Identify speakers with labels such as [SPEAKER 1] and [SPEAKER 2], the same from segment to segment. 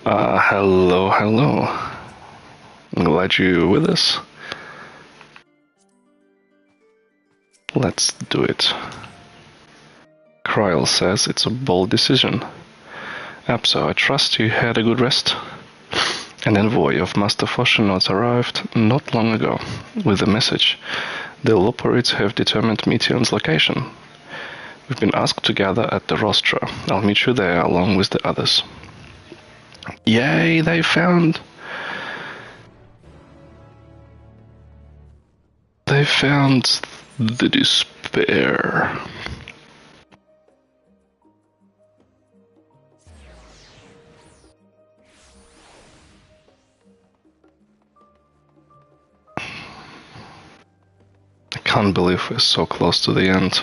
[SPEAKER 1] Hello, hello. I'm glad you're with us. Let's do it. Kryl says it's a bold decision. Apso, I trust you had a good rest. An envoy of Master Foshenots arrived not long ago with a message. The Loporids have determined Meteon's location. We've been asked to gather at the Rostra. I'll meet you there along with the others. Yay, they found the despair. I can't believe we're so close to the end.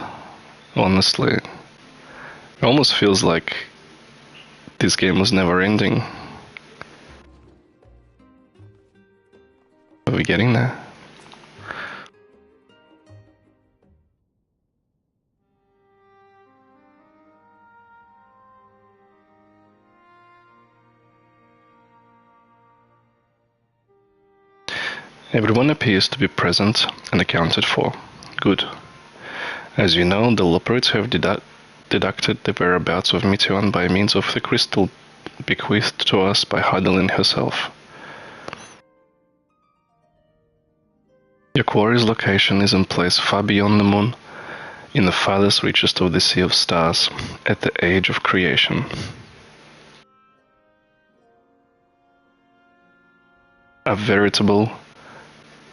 [SPEAKER 1] Honestly, it almost feels like this game was never ending. Are we getting there? Everyone appears to be present and accounted for. Good. As you know, the Loporids have deducted the whereabouts of Meteon by means of the crystal bequeathed to us by Hydaelyn herself. Your quarry's location is in place far beyond the moon, in the farthest reaches of the Sea of Stars, at the age of creation. A veritable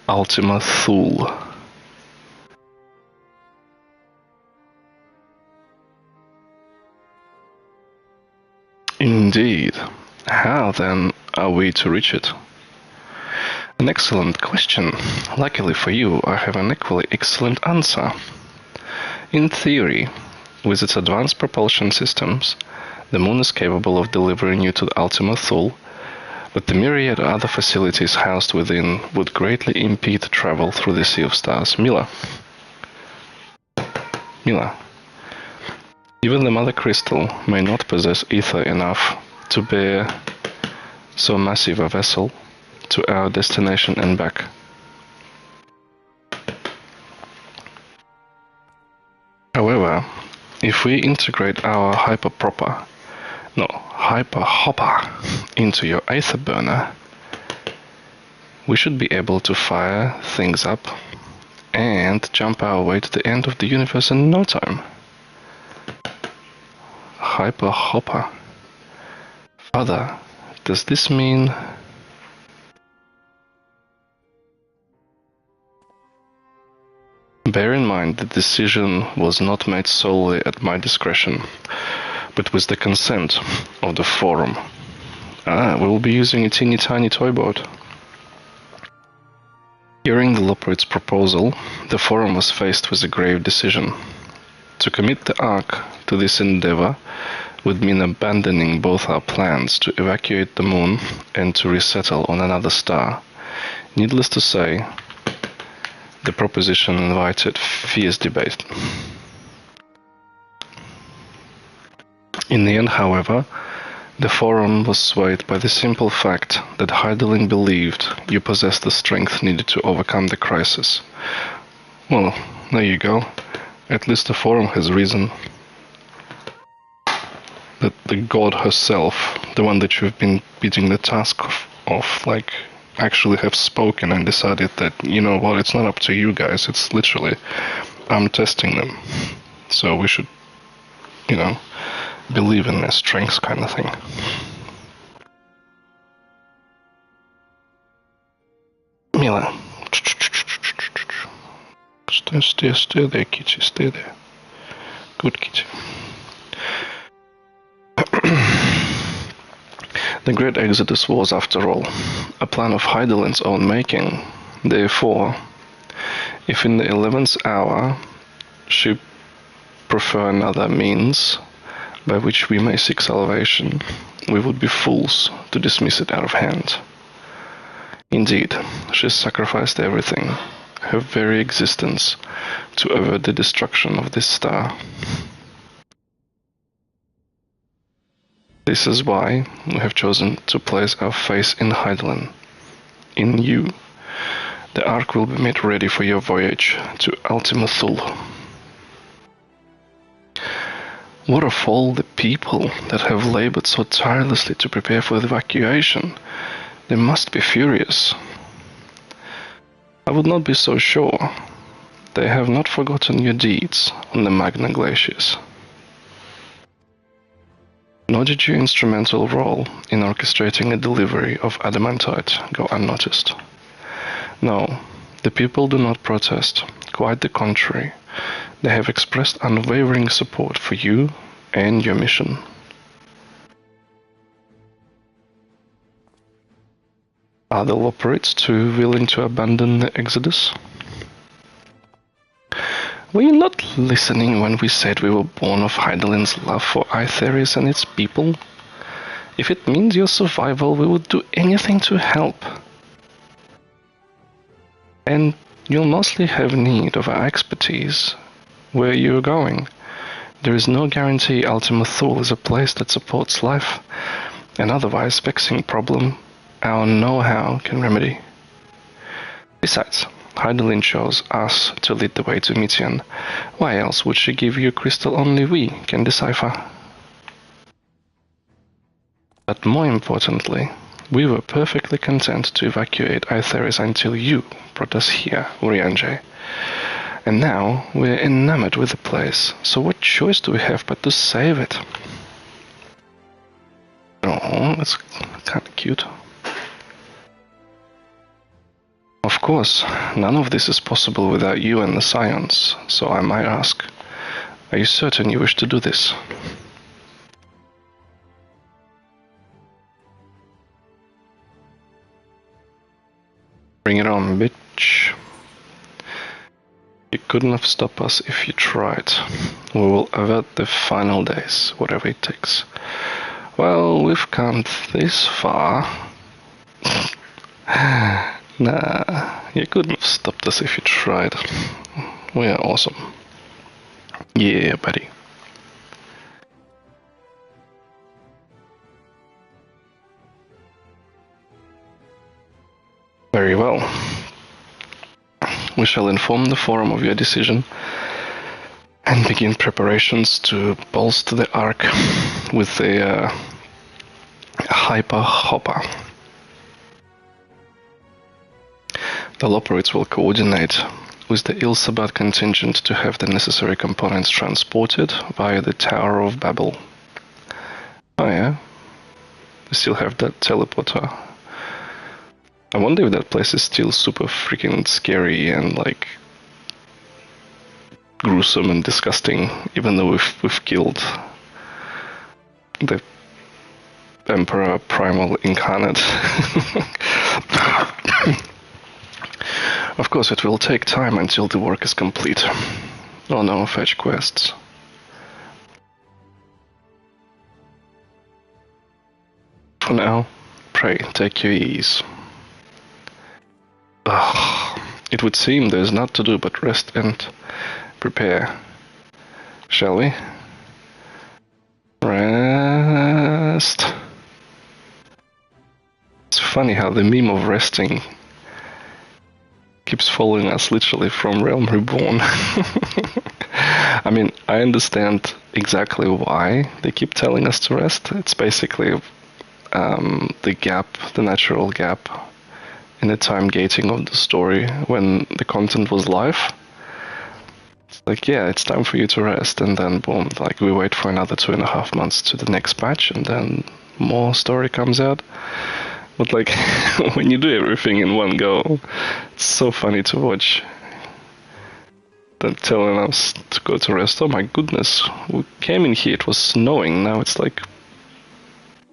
[SPEAKER 1] Ultima Thule. Indeed. How, then, are we to reach it? An excellent question. Luckily for you, I have an equally excellent answer. In theory, with its advanced propulsion systems, the moon is capable of delivering you to the Ultima Thule, but the myriad other facilities housed within would greatly impede travel through the Sea of Stars. Mila. Even the Mother Crystal may not possess ether enough to bear so massive a vessel to our destination and back. However, if we integrate our hyperhopper into your aether burner, we should be able to fire things up and jump our way to the end of the universe in no time. Hyperhopper. Father, does this mean... Bear in mind the decision was not made solely at my discretion, but with the consent of the Forum. We will be using a teeny tiny toy boat. Hearing the Loporid's proposal, the Forum was faced with a grave decision. To commit the Ark to this endeavor would mean abandoning both our plans to evacuate the moon and to resettle on another star. Needless to say, the proposition invited fierce debate. In the end, however, the Forum was swayed by the simple fact that Hydaelyn believed you possessed the strength needed to overcome the crisis. Well, there you go. At least the Forum has reason. That the god herself, the one that you've been beating the task of, actually have spoken and decided that, you know what, it's not up to you guys, it's literally, I'm testing them. So we should, believe in their strengths kind of thing. Mila. Stay there, kitty, stay there. Good kitty. The Great Exodus was, after all, a plan of Hydaelyn's own making. Therefore, if in the 11th hour she prefer another means by which we may seek salvation, we would be fools to dismiss it out of hand. Indeed, she sacrificed everything, her very existence, to avert the destruction of this star. This is why we have chosen to place our faith in Hydaelyn, in you. The Ark will be made ready for your voyage to Ultima Thule. What of all the people that have labored so tirelessly to prepare for the evacuation? They must be furious. I would not be so sure. They have not forgotten your deeds on the Magna Glaciers. Nor did your instrumental role in orchestrating a delivery of adamantite go unnoticed. No, the people do not protest. Quite the contrary. They have expressed unwavering support for you and your mission. Are the Loporrits too willing to abandon the Exodus? Were you not listening when we said we were born of Hydaelyn's love for Aetheris and its people? If it means your survival, we would do anything to help. And you'll mostly have need of our expertise where you're going. There is no guarantee Ultima Thule is a place that supports life, an otherwise vexing problem our know-how can remedy. Besides, Hydaelyn chose us to lead the way to Mithian. Why else would she give you a crystal only we can decipher? But more importantly, we were perfectly content to evacuate Aetheris until you brought us here, Urianger. And now we're enamored with the place, so what choice do we have but to save it? Oh, that's kinda cute. Of course, none of this is possible without you and the Scions, so I might ask, are you certain you wish to do this? Bring it on, bitch. You couldn't have stopped us if you tried. We will avert the final days, whatever it takes. Well, we've come this far. Nah, you couldn't have stopped us if you tried. We are awesome. Yeah, buddy. Very well. We shall inform the Forum of your decision and begin preparations to bolster the Ark with the Hyper Hopper. The Loporrits will coordinate with the Ilsabad contingent to have the necessary components transported via the Tower of Babel. Oh yeah? We still have that teleporter. I wonder if that place is still super freaking scary and like gruesome and disgusting, even though we've killed the Emperor Primal Incarnate. Of course, it will take time until the work is complete. Oh no, fetch quests. For now, pray, take your ease. Ugh. It would seem there's not to do but rest and prepare. Shall we? Rest. It's funny how the meme of resting keeps following us literally from Realm Reborn. I mean, I understand exactly why they keep telling us to rest. It's basically the gap, the natural gap in the time gating of the story when the content was live. It's like, yeah, it's time for you to rest, and then boom, like we wait for another 2.5 months to the next patch, and then more story comes out. But like, when you do everything in one go, it's so funny to watch. Them telling us to go to rest. Oh my goodness, we came in here, it was snowing, now it's like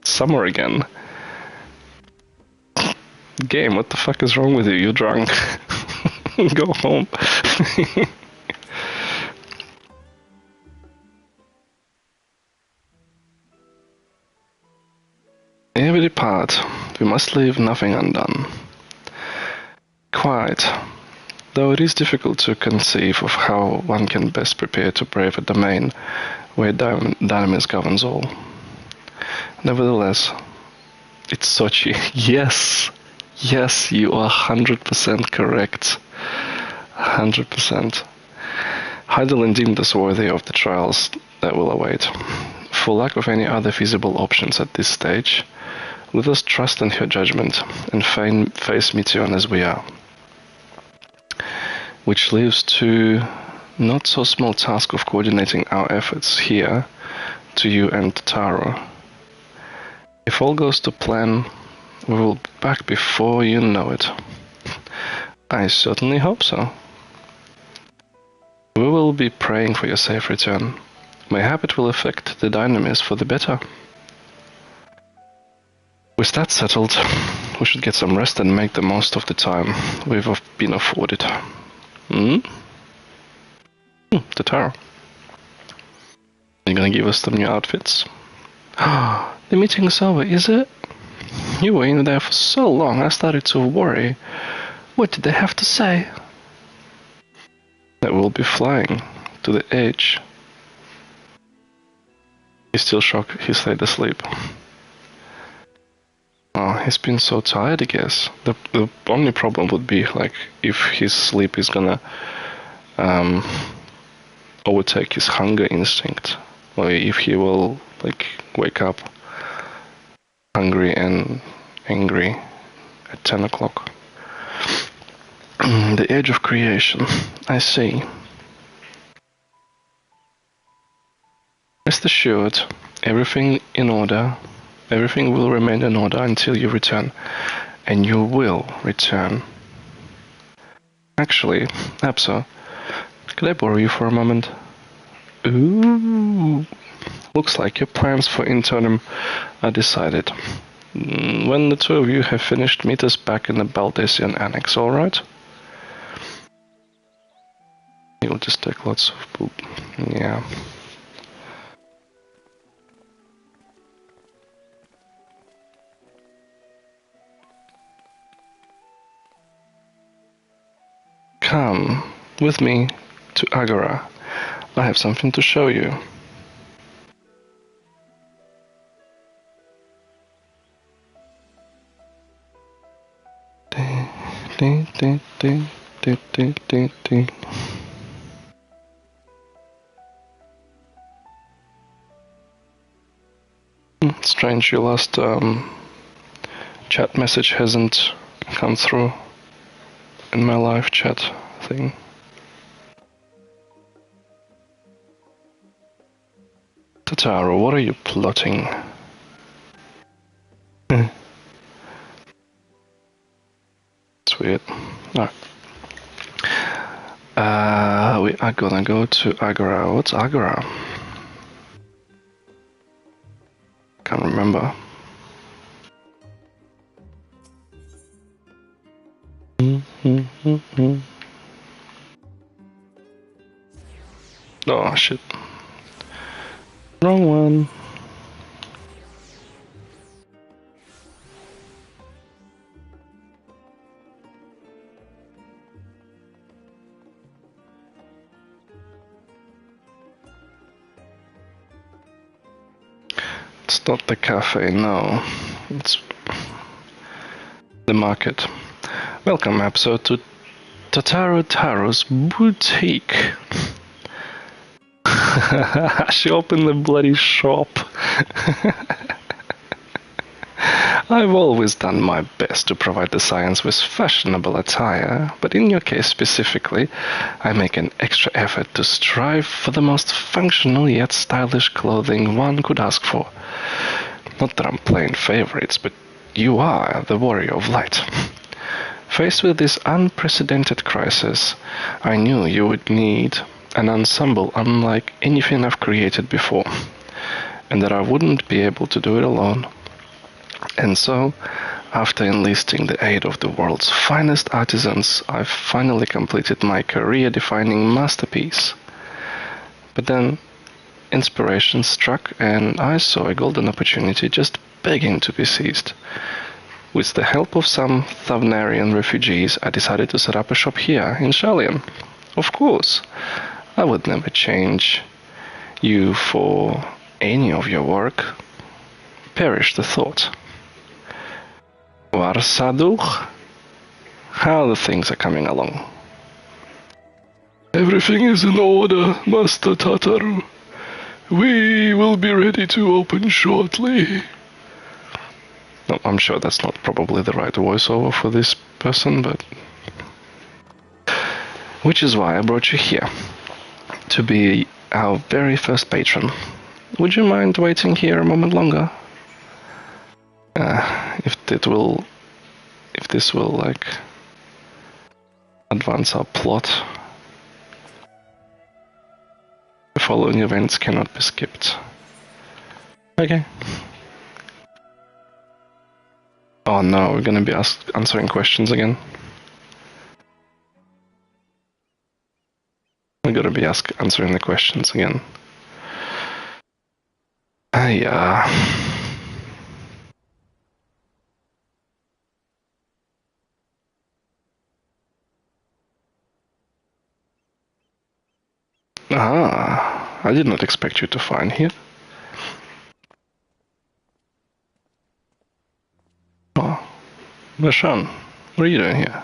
[SPEAKER 1] summer again. Game, what the fuck is wrong with you? You're drunk. Go home. Ere we depart, we must leave nothing undone. Quite. Though it is difficult to conceive of how one can best prepare to brave a domain where Dynamis governs all. Nevertheless, it's Sochi. Yes, you are 100% correct. 100%. Hydaelyn deemed us worthy of the trials that will await. For lack of any other feasible options at this stage, let us trust in her judgment and face Meteion as we are. Which leaves to not so small task of coordinating our efforts here to you and Taro. If all goes to plan, we will be back before you know it. I certainly hope so. We will be praying for your safe return. Mayhap it will affect the Dynamis for the better. With that settled, we should get some rest and make the most of the time we've been afforded. The Taro. You gonna give us some new outfits? The meeting's over, is it? You were in there for so long, I started to worry. What did they have to say? That we'll be flying to the edge. He's still shocked he stayed asleep. Oh, he's been so tired, I guess. The only problem would be, like, if his sleep is gonna overtake his hunger instinct. Or if he will, like, wake up hungry and angry at 10 o'clock. The edge of creation. I see. Rest assured, everything in order. Everything will remain in order until you return. And you will return. Actually, Apso, could I borrow you for a moment? Ooh. Looks like your plans for interim are decided. When the two of you have finished, meet us back in the Baldesion Annex, alright? You'll just take lots of poop. Yeah. Come with me to Agora. I have something to show you. Strange, your last chat message hasn't come through in my live chat thing. Taro, what are you plotting? It's weird. No. We are gonna go to Agora. What's Agora? Can't remember. Oh shit. Wrong one. It's not the cafe, no. It's the market. Welcome, Apso, to Totaro Taro's boutique. She opened the bloody shop. I've always done my best to provide the science with fashionable attire, but in your case specifically, I make an extra effort to strive for the most functional yet stylish clothing one could ask for. Not that I'm playing favorites, but you are the warrior of light. Faced with this unprecedented crisis, I knew you would need an ensemble unlike anything I've created before, and that I wouldn't be able to do it alone. And so, after enlisting the aid of the world's finest artisans, I've finally completed my career-defining masterpiece. But then, inspiration struck, and I saw a golden opportunity just begging to be seized. With the help of some Thavnarian refugees, I decided to set up a shop here in Shellion. Of course, I would never change you for any of your work. Perish the thought. Warsaduch? How the things are coming along?
[SPEAKER 2] Everything is in order, Master Tataru. We will be ready to open shortly.
[SPEAKER 1] No, I'm sure that's not probably the right voiceover for this person, but... Which is why I brought you here, to be our very first patron. Would you mind waiting here a moment longer? If this will, like, advance our plot. The following events cannot be skipped. Okay. Oh no, we're gonna be answering questions again. We're gonna be answering the questions again. Yeah. I did not expect you to find here. Oh, Bashan, what are you doing here?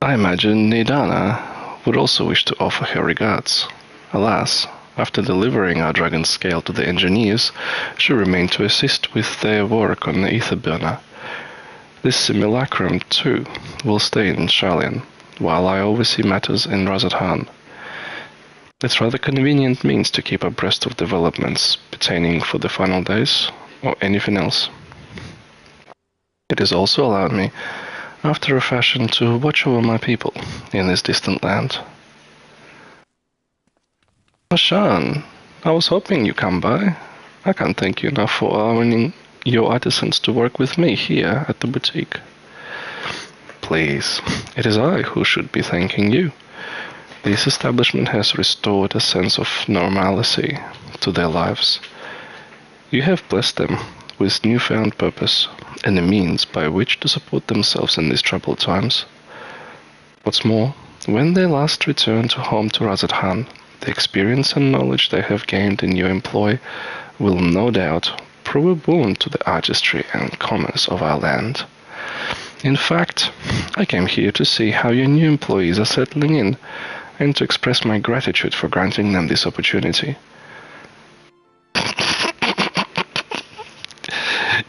[SPEAKER 1] I imagine Nidana would also wish to offer her regards. Alas, after delivering our dragon scale to the engineers, she remained to assist with their work on the ether burner. This simulacrum, too, will stay in Sharlayan, while I oversee matters in Razathan. It's rather convenient means to keep abreast of developments pertaining for the final days, or anything else. It has also allowed me, after a fashion, to watch over my people in this distant land. Bashan, I was hoping you'd come by. I can't thank you enough for allowing your artisans to work with me here at the boutique. Please, it is I who should be thanking you. This establishment has restored a sense of normalcy to their lives. You have blessed them with newfound purpose and a means by which to support themselves in these troubled times. What's more, when they last return to home to Razathan, the experience and knowledge they have gained in your employ will no doubt prove a boon to the artistry and commerce of our land. In fact, I came here to see how your new employees are settling in and to express my gratitude for granting them this opportunity.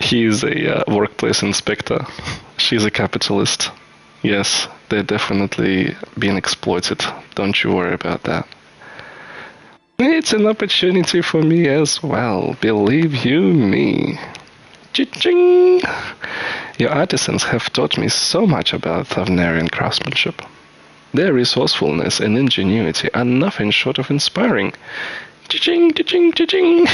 [SPEAKER 1] He is a workplace inspector. She's a capitalist. Yes, they're definitely being exploited. Don't you worry about that. It's an opportunity for me as well, believe you me. Ching! Your artisans have taught me so much about Thavnarian craftsmanship. Their resourcefulness and ingenuity are nothing short of inspiring. Ching, ching, ching.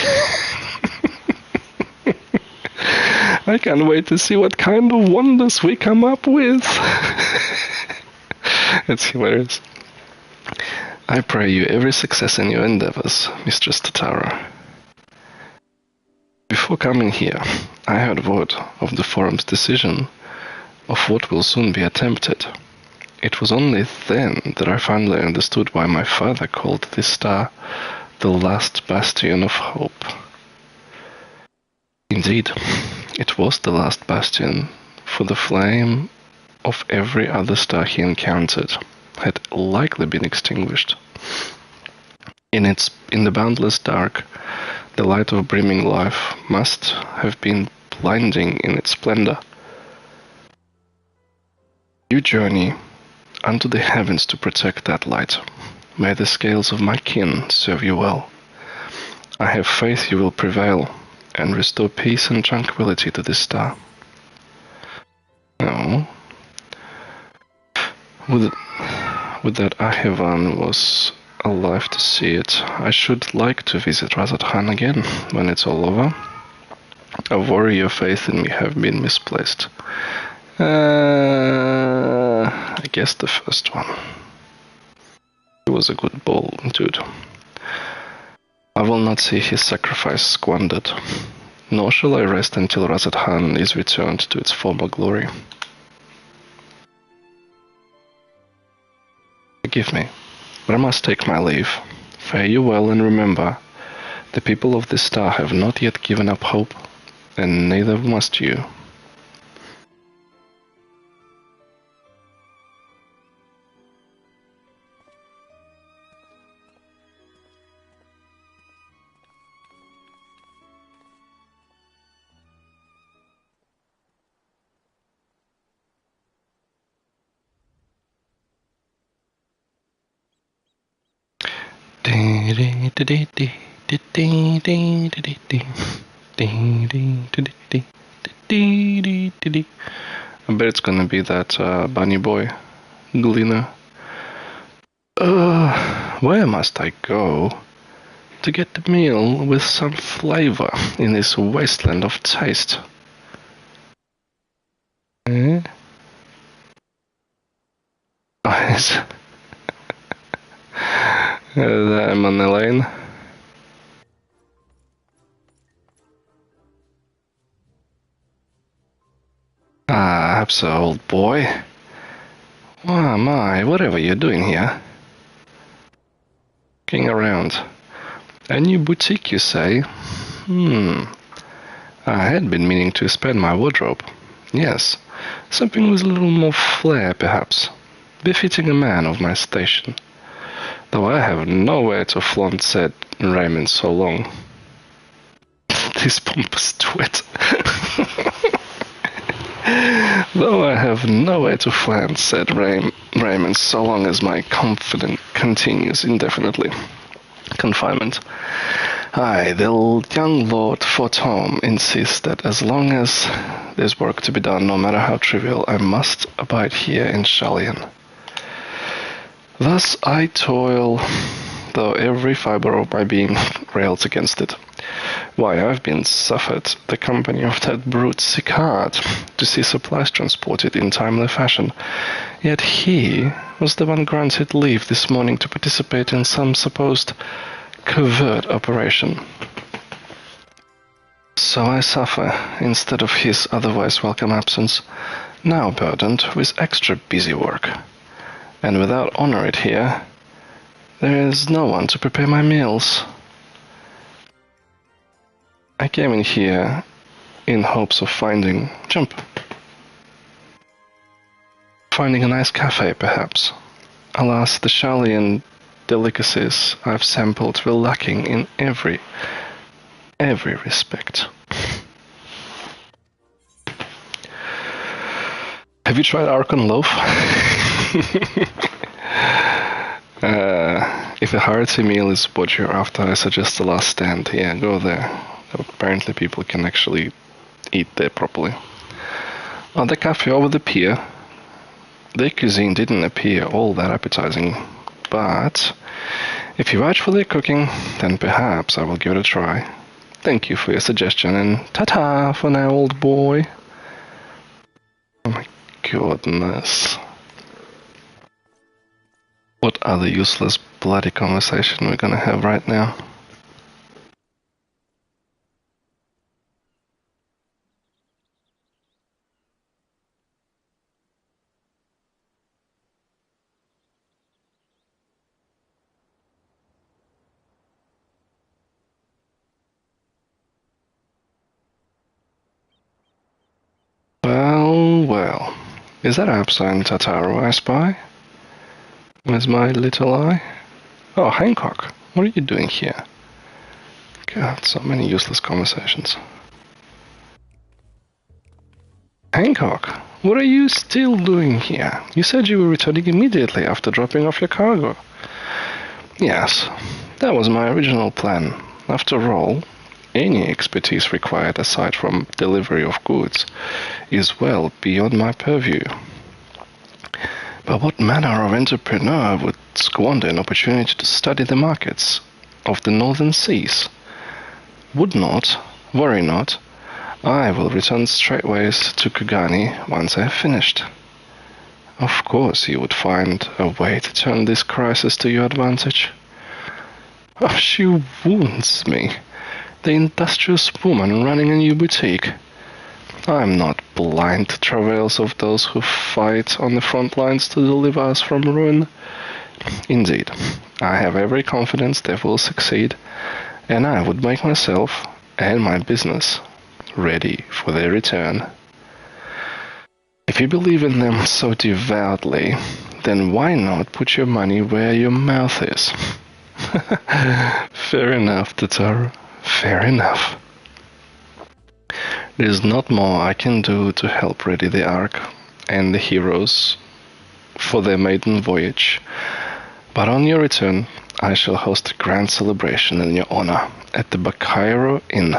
[SPEAKER 1] I can't wait to see what kind of wonders we come up with. It's hilarious. I pray you every success in your endeavors, Mistress Tataru. Before coming here, I heard word of the forum's decision of what will soon be attempted. It was only then that I finally understood why my father called this star the last bastion of hope. Indeed, it was the last bastion, for the flame of every other star he encountered had likely been extinguished. In the boundless dark, the light of brimming life must have been blinding in its splendor. You journey unto the heavens to protect that light. May the scales of my kin serve you well. I have faith you will prevail and restore peace and tranquility to this star. No. Would that Ahevan was alive to see it. I should like to visit Razathan again when it's all over. I worry your faith in me have been misplaced. I guess the first one. He was a good bull, dude. I will not see his sacrifice squandered, nor shall I rest until Razathan is returned to its former glory. Forgive me, but I must take my leave. Fare you well, and remember, the people of this star have not yet given up hope, and neither must you. I bet it's gonna be that bunny boy, Glina. Where must I go to get the meal with some flavor in this wasteland of taste? Eh? Oh, yes. I'm on the lane. Ah, I'm so old boy. Why, my, whatever you're doing here? Looking around. A new boutique, you say? I had been meaning to expand my wardrobe. Yes, something with a little more flair, perhaps. Befitting a man of my station. Though I have nowhere to flaunt said raiment so long. This pompous twit. Though I have nowhere to flaunt said raiment so long as my confidence continues indefinitely. Confinement. Aye, the young Lord Fortome insists that as long as there's work to be done, no matter how trivial, I must abide here in Shalien. Thus I toil, though every fibre of my being rails against it. Why, I've been suffered the company of that brute Sicard to see supplies transported in timely fashion, yet he was the one granted leave this morning to participate in some supposed covert operation. So I suffer instead of his otherwise welcome absence, now burdened with extra busy work. And without Honorit here, there is no one to prepare my meals. I came in here in hopes of finding a nice cafe, perhaps. Alas, the Shalien delicacies I've sampled were lacking in every respect. Have you tried Archon Loaf? If a hearty meal is what you're after, I suggest The Last Stand. Yeah, go there. Apparently people can actually eat there properly. On the cafe over the pier, their cuisine didn't appear all that appetizing, but if you vouch for their cooking, then perhaps I will give it a try. Thank you for your suggestion, and ta-ta for now, old boy. Oh my goodness. What other useless bloody conversation we're gonna have right now? Well. Is that Absine Tataru I spy? With my little eye? Oh, Hancock, what are you doing here? God, so many useless conversations. Hancock, what are you still doing here? You said you were returning immediately after dropping off your cargo. Yes, that was my original plan. After all, any expertise required aside from delivery of goods is well beyond my purview. But what manner of entrepreneur would squander an opportunity to study the markets of the northern seas? Would not, worry not, I will return straightways to Kugani once I have finished. Of course you would find a way to turn this crisis to your advantage. Oh, she wounds me. The industrious woman running a new boutique. I'm not blind to travails of those who fight on the front lines to deliver us from ruin. Indeed, I have every confidence they will succeed, and I would make myself and my business ready for their return. If you believe in them so devoutly, then why not put your money where your mouth is? Fair enough, Tataru. Fair enough. There's not more I can do to help ready the Ark and the heroes for their maiden voyage. But on your return, I shall host a grand celebration in your honor at the Bakairo Inn.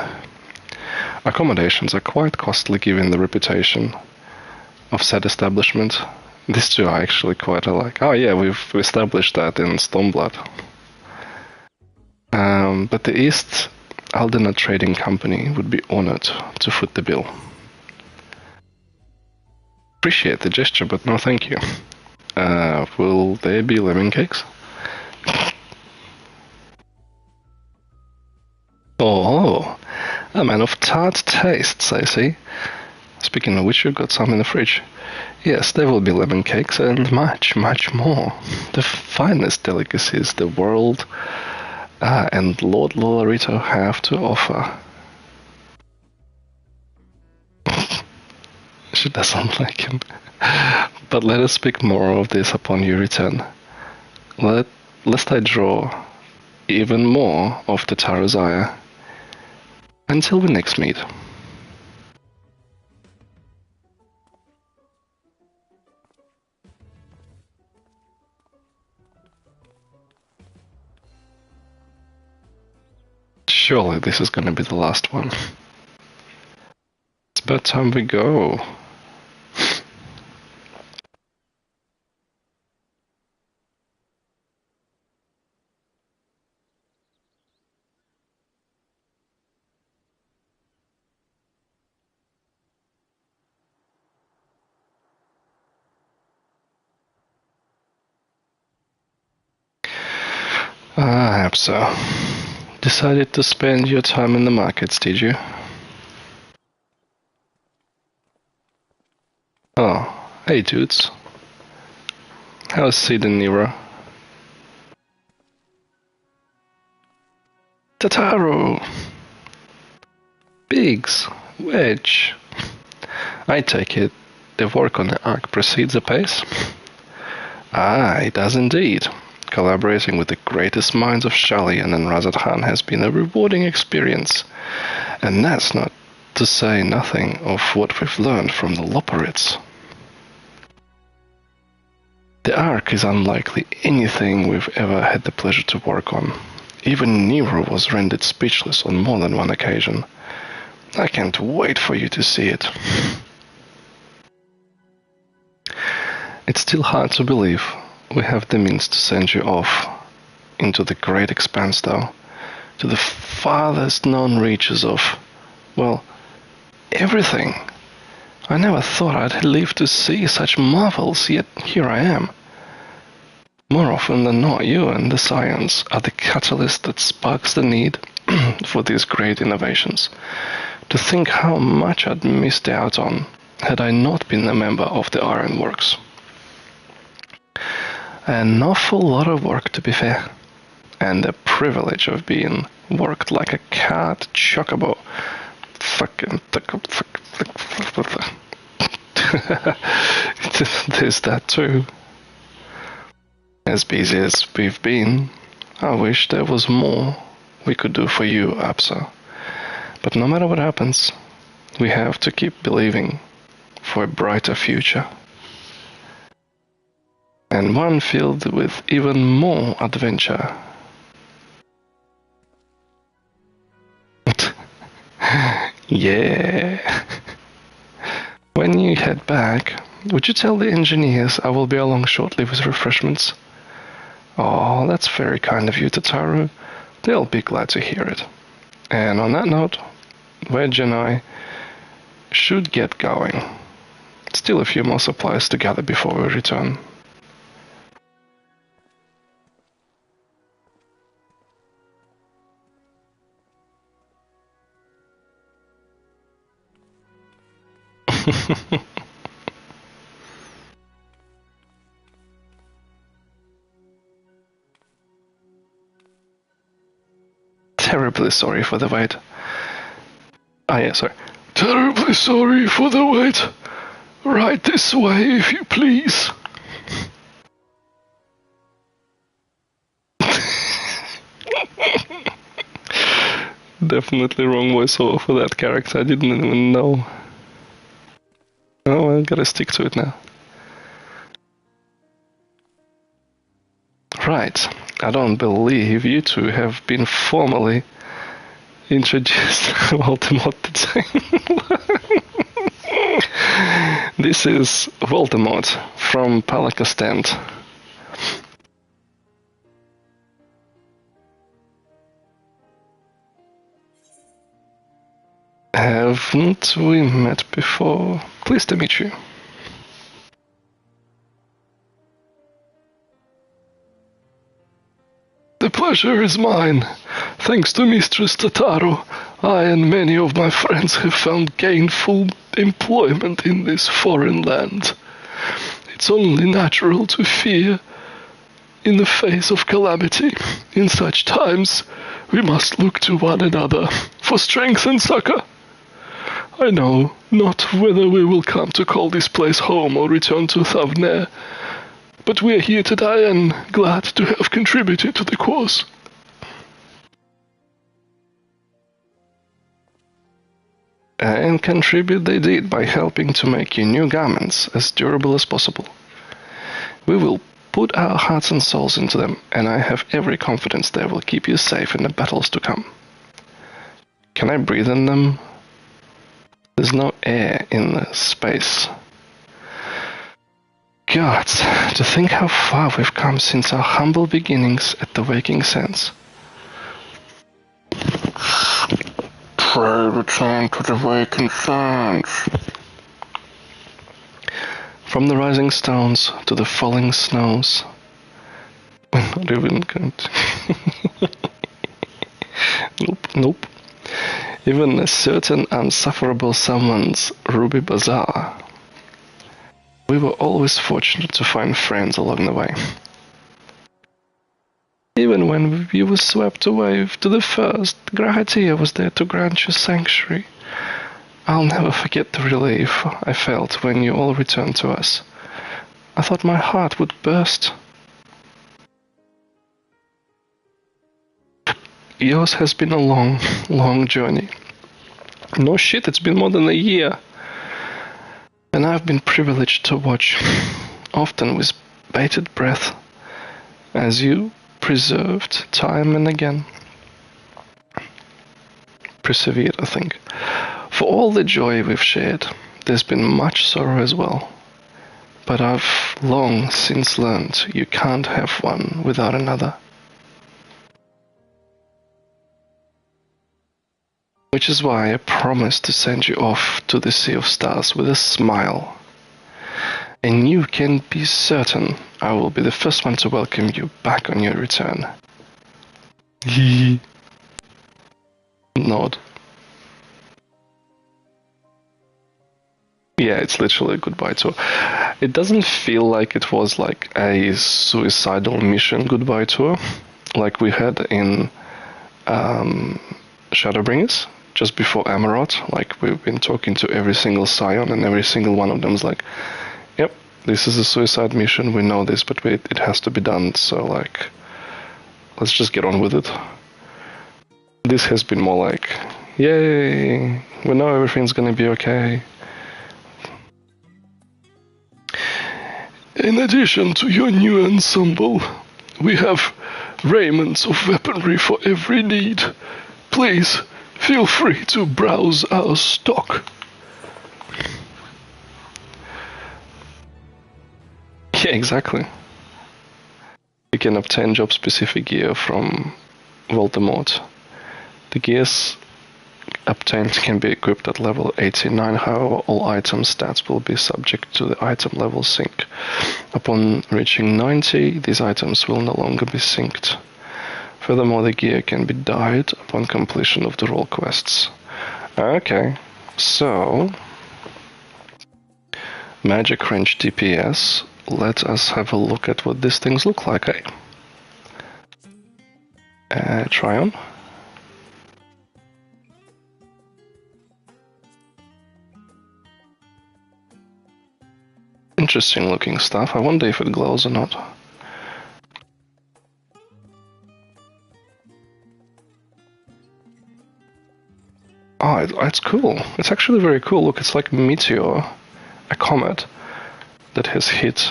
[SPEAKER 1] Accommodations are quite costly given the reputation of said establishment. These two are actually quite alike. Oh yeah, we've established that in Stormblood. But the East Aldena Trading Company would be honored to foot the bill. Appreciate the gesture, but no thank you. Will there be lemon cakes? Oh, a man of tart tastes, I see. Speaking of which, you've got some in the fridge. Yes, there will be lemon cakes and much, much more. The finest delicacies the world and Lord Lolorito have to offer. She doesn't like him. But let us speak more of this upon your return. Lest I draw even more of the Tataru's ire. Until we next meet. Surely this is going to be the last one. It's about time we go. Ah, Abso. Decided to spend your time in the markets, did you? Oh, hey dudes. How's Sid and Nero? Tataru! Biggs! Wedge! I take it the work on the Ark proceeds apace? Ah, it does indeed. Collaborating with the greatest minds of Shalian and Razathan has been a rewarding experience. And that's not to say nothing of what we've learned from the Loperids. The Ark is unlikely anything we've ever had the pleasure to work on. Even Nero was rendered speechless on more than one occasion. I can't wait for you to see it. It's still hard to believe we have the means to send you off into the great expanse, though, to the farthest known reaches of, well, everything. I never thought I'd live to see such marvels, yet here I am. More often than not, you and the science are the catalyst that sparks the need for these great innovations. To think how much I'd missed out on had I not been a member of the Ironworks. An awful lot of work, to be fair, and the privilege of being worked like a cat chocobo. There's that too. As busy as we've been, I wish there was more we could do for you, Absa. But no matter what happens, we have to keep believing for a brighter future. And one filled with even more adventure. Yeah. When you head back, would you tell the engineers I will be along shortly with refreshments? Oh, that's very kind of you, Tataru. They'll be glad to hear it. And on that note, Wedge and I should get going. Still a few more supplies to gather before we return. terribly sorry for the wait. Ah, yeah, sorry.
[SPEAKER 2] Terribly sorry for the wait. Right this way, if you please.
[SPEAKER 1] Definitely wrong voiceover for that character. I didn't even know. Oh, I gotta stick to it now. Right. I don't believe you two have been formally introduced. Voldemort did say. This is Voldemort from Palakastant. Haven't we met before? Pleased to meet you.
[SPEAKER 2] The pleasure is mine. Thanks to Mistress Tataru, I and many of my friends have found gainful employment in this foreign land. It's only natural to fear in the face of calamity. In such times, we must look to one another for strength and succor. I know not whether we will come to call this place home or return to Thavnair, but we are here today and glad to have contributed to the cause.
[SPEAKER 1] And contribute they did by helping to make your new garments as durable as possible. We will put our hearts and souls into them, and I have every confidence they will keep you safe in the battles to come. Can I breathe in them? There's no air in the space. God, to think how far we've come since our humble beginnings at the Waking Sense.
[SPEAKER 3] Pray return to the Waking Sense.
[SPEAKER 1] From the rising stones to the falling snows. We're not even going to... Nope. Even a certain unsufferable someone's Ruby Bazaar. We were always fortunate to find friends along the way. Even when you were swept away to the first, Grahatia was there to grant you sanctuary. I'll never forget the relief I felt when you all returned to us. I thought my heart would burst. Yours has been a long, long journey. No shit, it's been more than a year. And I've been privileged to watch, often with bated breath, as you preserved time and again. Persevered, I think. For all the joy we've shared, there's been much sorrow as well. But I've long since learned you can't have one without another. Which is why I promised to send you off to the Sea of Stars with a smile. And you can be certain I will be the first one to welcome you back on your return. Nod. Yeah, it's literally a goodbye tour. It doesn't feel like it was like a suicidal mission goodbye tour, like we had in Shadowbringers, just before Amarot. Like, we've been talking to every single Scion, and every single one of them is like, yep, this is a suicide mission, we know this, but it has to be done, so like, let's just get on with it. This has been more like, yay, we know everything's gonna be okay.
[SPEAKER 2] In addition to your new ensemble, we have raiments of weaponry for every need. Please, feel free to browse our stock.
[SPEAKER 1] Yeah, exactly. You can obtain job-specific gear from Voldemort. The gears obtained can be equipped at level 89, however all item stats will be subject to the item level sync. Upon reaching 90, these items will no longer be synced. Furthermore, the gear can be dyed upon completion of the role quests. Okay, so... Magic Range DPS. Let us have a look at what these things look like, eh? Try on. interesting looking stuff. I wonder if it glows or not. Oh, it's cool. It's actually very cool. Look, it's like Meteor, a comet that has hit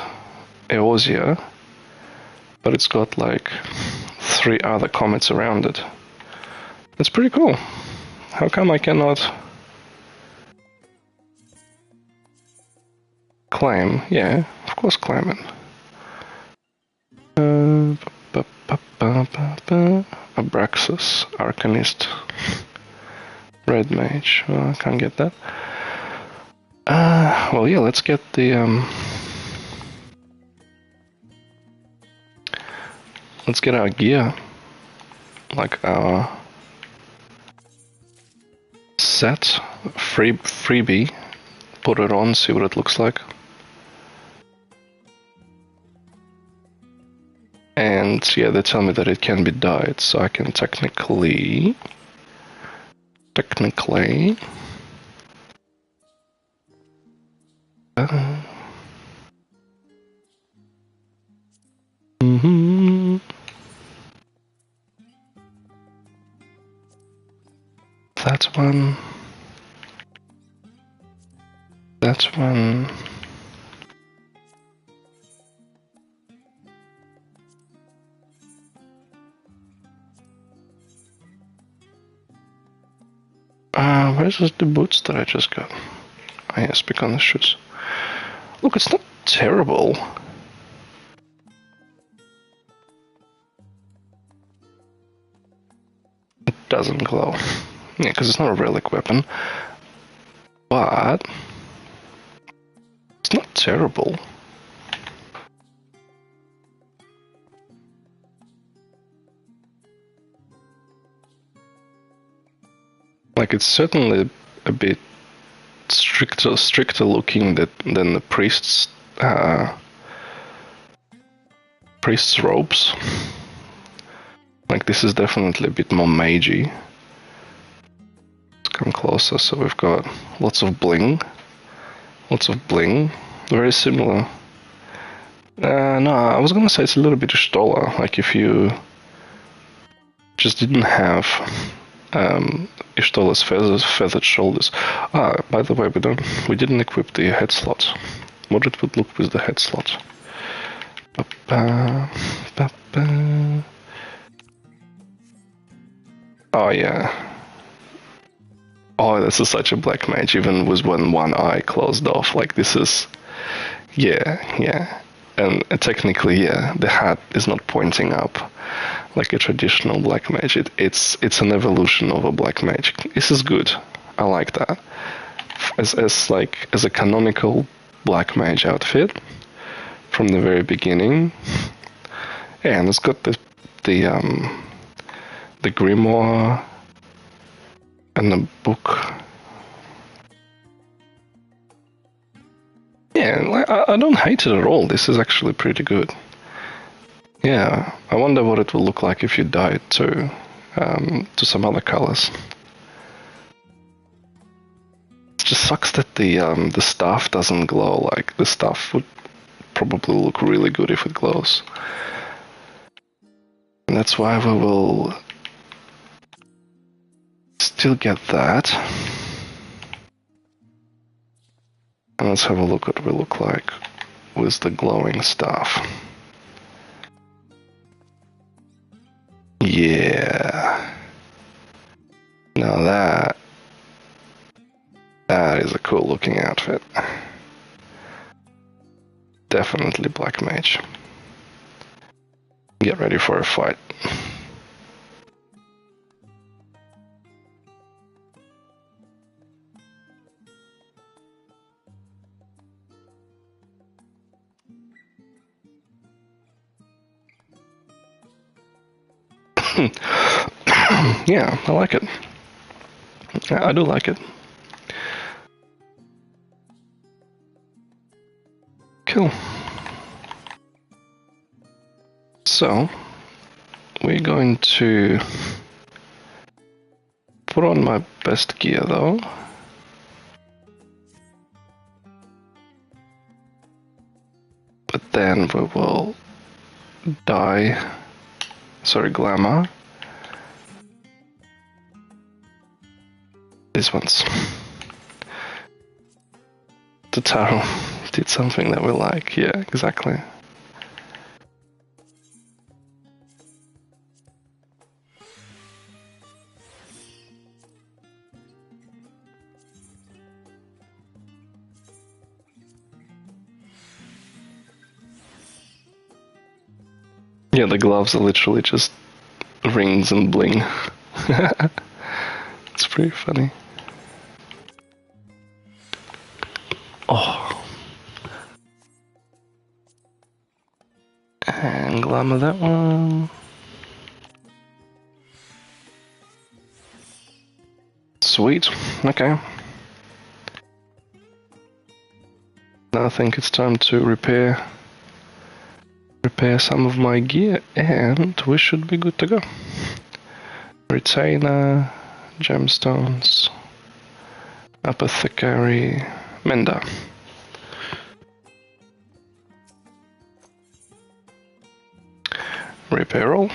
[SPEAKER 1] Eorzea, but it's got like 3 other comets around it. That's pretty cool. How come I cannot claim? Yeah, of course claim it. Abraxas, Arcanist, Red Mage. I can't get that. Well, yeah, let's get the let's get our gear, like our set, freebie. Put it on, see what it looks like. And yeah, they tell me that it can be dyed, so I can technically that one. Where's the boots that I just got? Oh yeah, speak on the shoes. Look, it's not terrible. It doesn't glow. Yeah, because it's not a relic weapon. But it's not terrible. Like, it's certainly a bit stricter looking than the priest's robes. Like, this is definitely a bit more magey. Let's come closer. So we've got lots of bling, very similar. No, I was gonna say it's a little bit Y'shtola. Like, if you just didn't have Y'shtola's feathered shoulders. By the way, we didn't equip the head slot. What it would look with the head slot. Oh yeah. Oh, this is such a black mage, even with one eye closed off. Like, this is, yeah. And technically, yeah, the hat is not pointing up like a traditional black mage. It's an evolution of a black mage. This is good. I like that. As a canonical black mage outfit from the very beginning. Yeah, and it's got the grimoire and the book. Yeah, I don't hate it at all. This is actually pretty good. Yeah, I wonder what it will look like if you dye it to some other colors. It just sucks that the staff doesn't glow. Like, the staff would probably look really good if it glows. And that's why we will still get that. And let's have a look at what we look like with the glowing staff. Yeah. Now that is a cool looking outfit. Definitely black mage. Get ready for a fight. Yeah, I like it. I do like it. Cool. So, we're going to put on my best gear though. but then we will glamour. These ones. Totaro did something that we like, yeah, exactly. Yeah, the gloves are literally just rings and bling. It's pretty funny. Oh. And glamour that one. Sweet, okay. Now I think it's time to repair some of my gear, and we should be good to go. Retainer, gemstones, apothecary, mender. Repair all.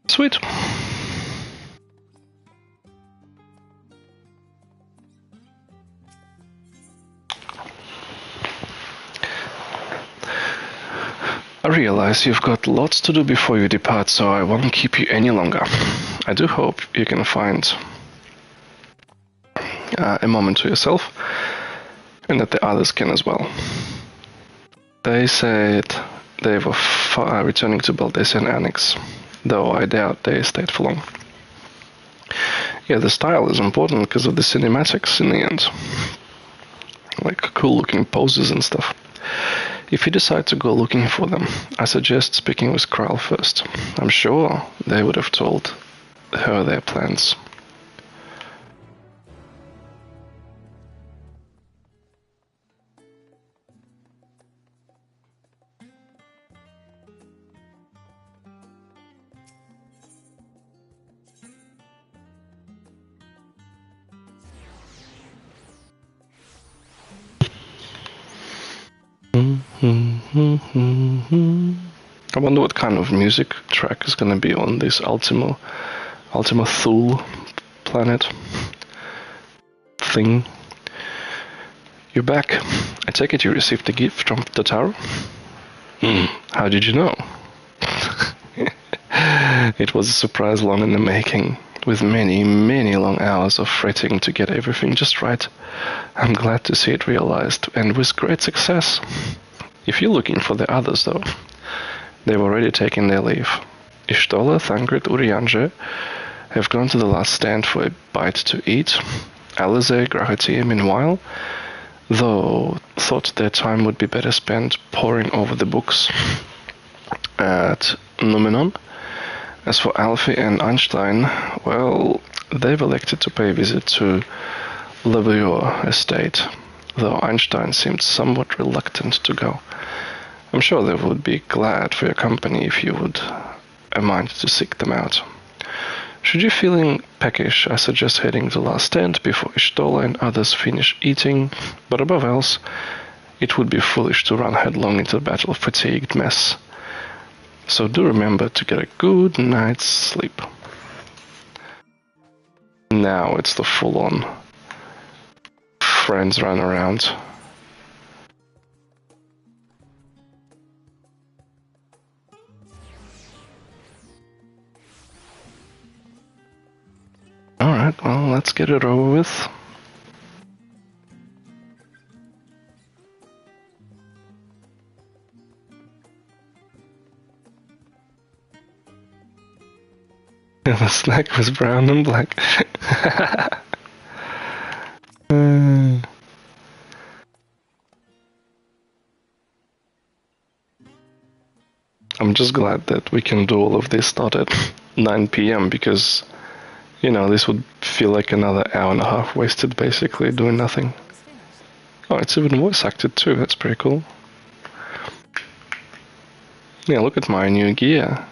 [SPEAKER 1] Sweet. I realize you've got lots to do before you depart, so I won't keep you any longer. I do hope you can find a moment to yourself, and that the others can as well. They said they were returning to Baldesion Annex, though I doubt they stayed for long. Yeah, the style is important because of the cinematics in the end. Like cool looking poses and stuff. If you decide to go looking for them, I suggest speaking with Kral first. I'm sure they would have told her their plans. I wonder what kind of music track is gonna be on this Ultima Thule planet thing. You're back. I take it you received a gift from Totaro? How did you know? It was a surprise long in the making, with many, many long hours of fretting to get everything just right. I'm glad to see it realized, and with great success. If you're looking for the others, though, they've already taken their leave. Y'shtola, Thancred, Urianger have gone to the last stand for a bite to eat. Alisaie, Grahatia, meanwhile, though thought their time would be better spent poring over the books at Numenon. As for Alfie and Einstein, well, they've elected to pay a visit to Lebueur estate, though Einstein seemed somewhat reluctant to go. I'm sure they would be glad for your company if you would mind to seek them out. Should you feeling peckish, I suggest heading to the last stand before Y'shtola and others finish eating, but above else, it would be foolish to run headlong into the battle-fatigued mess. So do remember to get a good night's sleep. Now it's the full-on friends run around. Alright, well, let's get it over with. The snack was brown and black. I'm just glad that we can do all of this not at 9 p.m. because, you know, this would feel like another hour and a half wasted basically doing nothing. Oh, it's even voice acted too, that's pretty cool. Yeah, look at my new gear.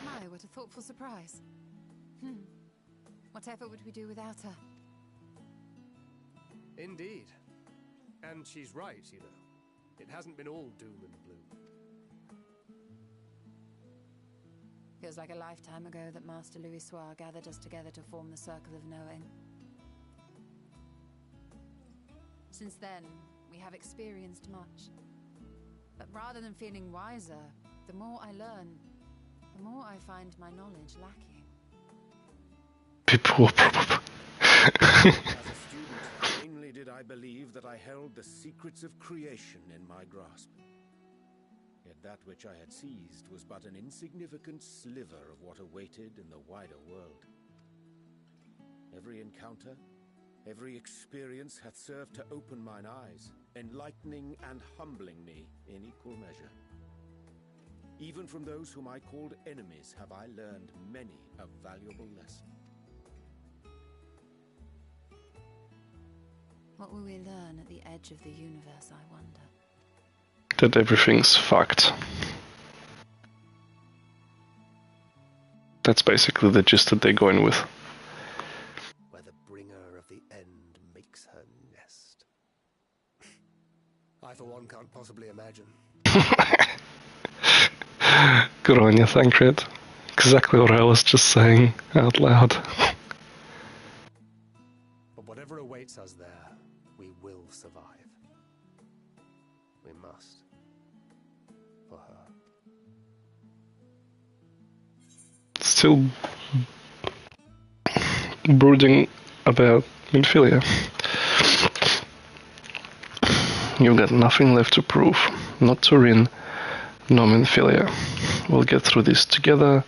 [SPEAKER 4] My, what a thoughtful surprise. Whatever would we do without her?
[SPEAKER 5] Indeed. And she's right, you know. It hasn't been all doom and gloom.
[SPEAKER 4] Feels like a lifetime ago that Master Louisoix gathered us together to form the Circle of Knowing. Since then, we have experienced much. But rather than feeling wiser, the more I learn, the more I find my knowledge lacking.
[SPEAKER 1] People.
[SPEAKER 6] As a student, vainly did I believe that I held the secrets of creation in my grasp. Yet that which I had seized was but an insignificant sliver of what awaited in the wider world. Every encounter, every experience hath served to open mine eyes, enlightening and humbling me in equal measure. Even from those whom I called enemies have I learned many a valuable lesson.
[SPEAKER 4] What will we learn at the edge of the universe, I wonder?
[SPEAKER 1] That everything's fucked. That's basically the gist that they're going with.
[SPEAKER 5] Where the bringer of the end makes her nest. I, for one, can't possibly imagine.
[SPEAKER 1] Good on you, Thancred. Exactly what I was just saying out loud.
[SPEAKER 5] But whatever awaits us there, we will survive. We must. For her.
[SPEAKER 1] Still brooding about Minfilia. You've got nothing left to prove. Not to Rin, no Minfilia. We'll get through this together.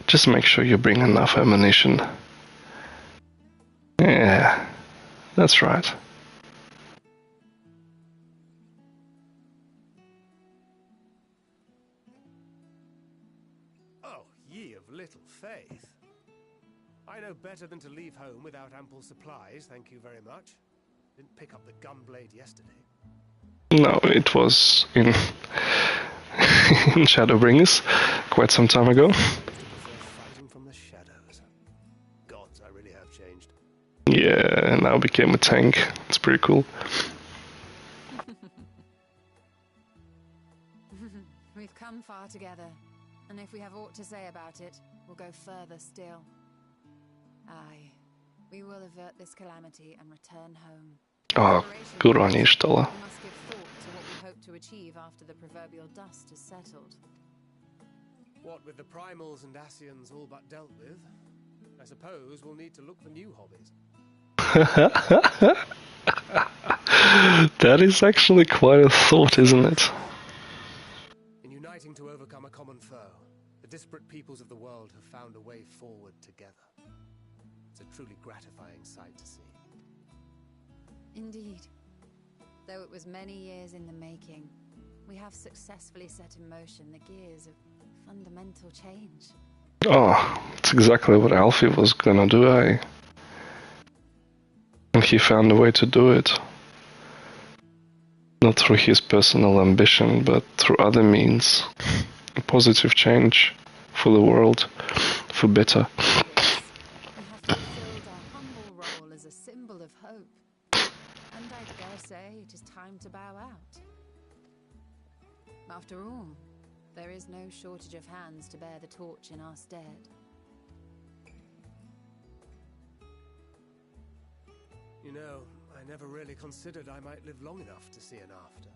[SPEAKER 1] Just make sure you bring enough ammunition. Yeah, that's right.
[SPEAKER 5] Oh, ye of little faith. I know better than to leave home without ample supplies, thank you very much. Didn't pick up the gunblade yesterday.
[SPEAKER 1] No, it was in in Shadowbringers quite some time ago.
[SPEAKER 5] I used to prefer fighting from the shadows. Gods, I really have changed.
[SPEAKER 1] Yeah, now became a tank. It's pretty cool.
[SPEAKER 4] We've come far together, and if we have aught to say about it, we'll go further still. Aye, we will avert this calamity and return home.
[SPEAKER 1] Oh, good on you, Stola.
[SPEAKER 4] We must give thought to what we hope to achieve after the proverbial dust is settled.
[SPEAKER 5] What with the primals and Ascians all but dealt with, I suppose we'll need to look for new hobbies.
[SPEAKER 1] That is actually quite a thought, isn't it?
[SPEAKER 5] In uniting to overcome a common foe, the disparate peoples of the world have found a way forward together. It's a truly gratifying sight to see.
[SPEAKER 4] Indeed. Though it was many years in the making, we have successfully set in motion the gears of fundamental change.
[SPEAKER 1] Oh, that's exactly what Alfie was gonna do, eh? And he found a way to do it. Not through his personal ambition, but through other means. A positive change for the world, for better.
[SPEAKER 4] Yes, we have fulfilled our humble role as a symbol of hope. And I dare say it is time to bow out. After all, there is no shortage of hands to bear the torch in our stead.
[SPEAKER 5] You know, I never really considered I might live long enough to see an after.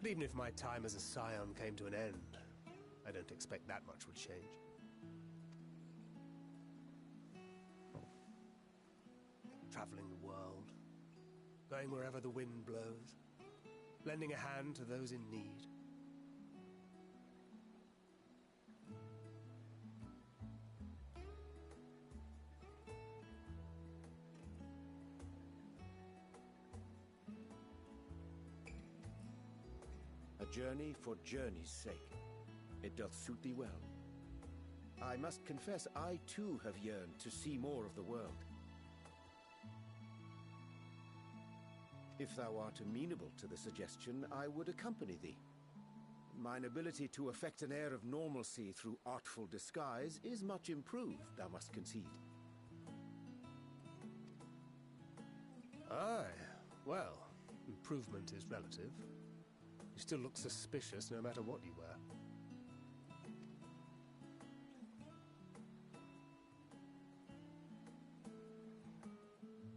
[SPEAKER 5] But even if my time as a scion came to an end, I don't expect that much would change. Traveling the world, going wherever the wind blows, lending a hand to those in need.
[SPEAKER 6] A journey for journey's sake. It doth suit thee well. I must confess, I too have yearned to see more of the world. If thou art amenable to the suggestion, I would accompany thee. Mine ability to effect an air of normalcy through artful disguise is much improved, thou must concede.
[SPEAKER 5] Aye, well, improvement is relative. You still look suspicious no matter what you wear.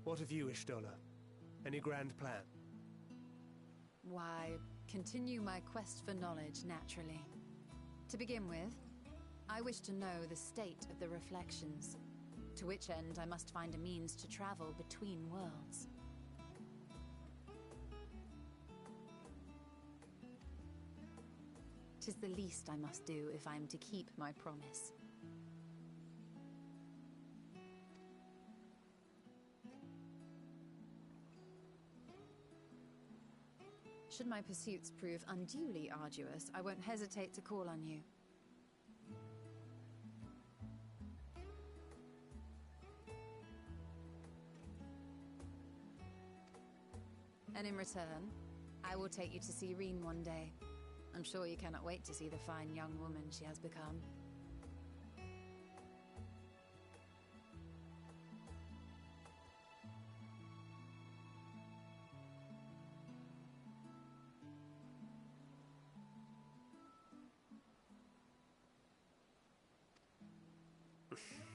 [SPEAKER 5] What of you, Y'shtola? Any grand plan?
[SPEAKER 4] Why, continue my quest for knowledge, naturally. To begin with, I wish to know the state of the reflections, to which end I must find a means to travel between worlds. Tis the least I must do if I am to keep my promise. Should my pursuits prove unduly arduous, I won't hesitate to call on you. And in return, I will take you to see Reen one day. I'm sure you cannot wait to see the fine young woman she has become.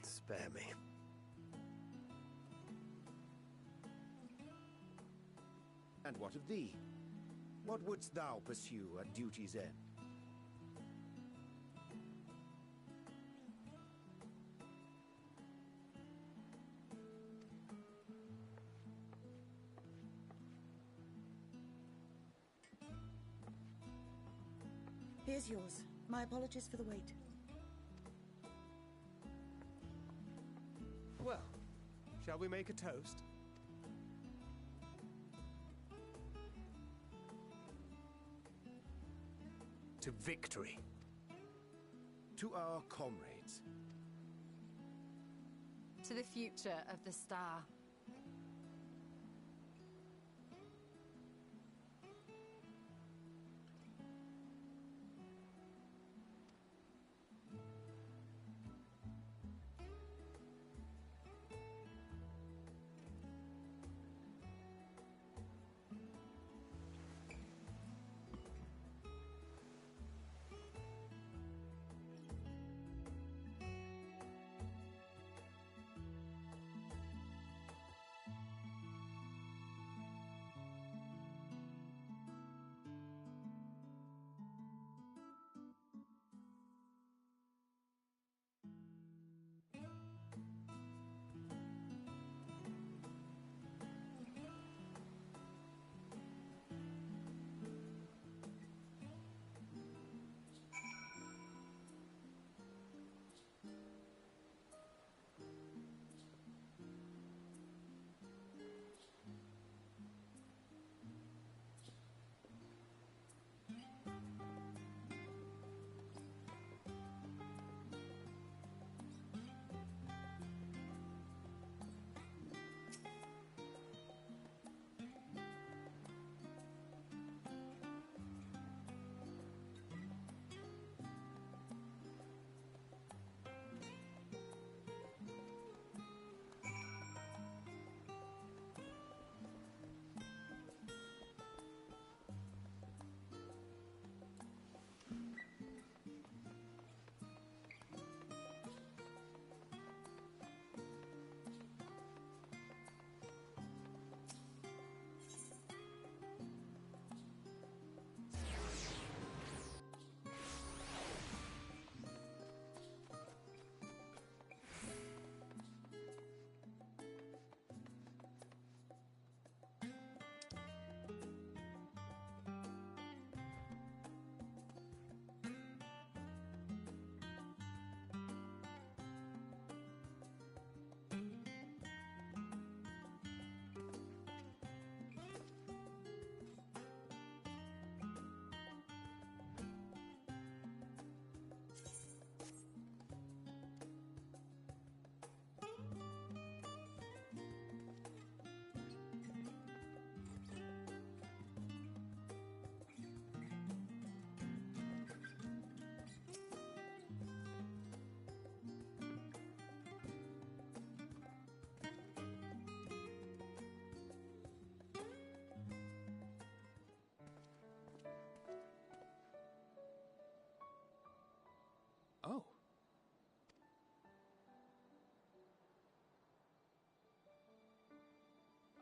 [SPEAKER 5] Spare me.
[SPEAKER 6] And what of thee? What wouldst thou pursue at duty's end?
[SPEAKER 7] Here's yours. My apologies for the wait.
[SPEAKER 5] Well, shall we make a toast? To victory.
[SPEAKER 6] To our comrades.
[SPEAKER 4] To the future of the star.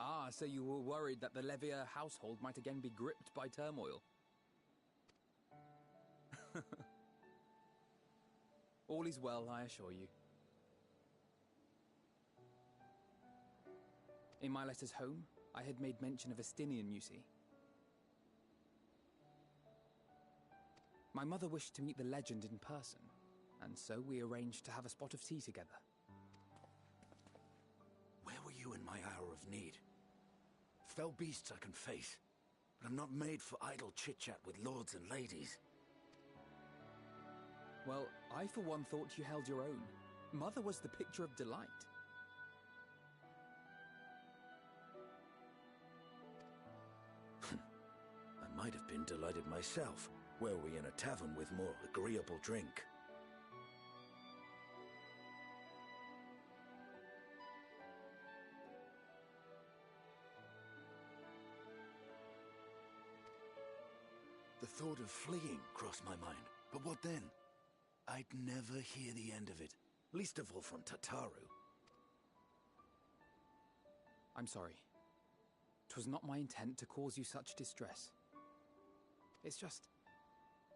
[SPEAKER 8] Ah, so you were worried that the Levier household might again be gripped by turmoil. All is well, I assure you. In my letters home, I had made mention of Estinian, you see. My mother wished to meet the legend in person, and so we arranged to have a spot of tea together.
[SPEAKER 6] Where were you in my hour of need? Fell beasts I can face, but I'm not made for idle chit-chat with lords and ladies.
[SPEAKER 8] Well, I for one thought you held your own. Mother was the picture of delight.
[SPEAKER 6] I might have been delighted myself, were we in a tavern with more agreeable drink. The thought of fleeing crossed my mind, but what then? I'd never hear the end of it, least of all from Tataru.
[SPEAKER 8] I'm sorry. 'Twas not my intent to cause you such distress. It's just...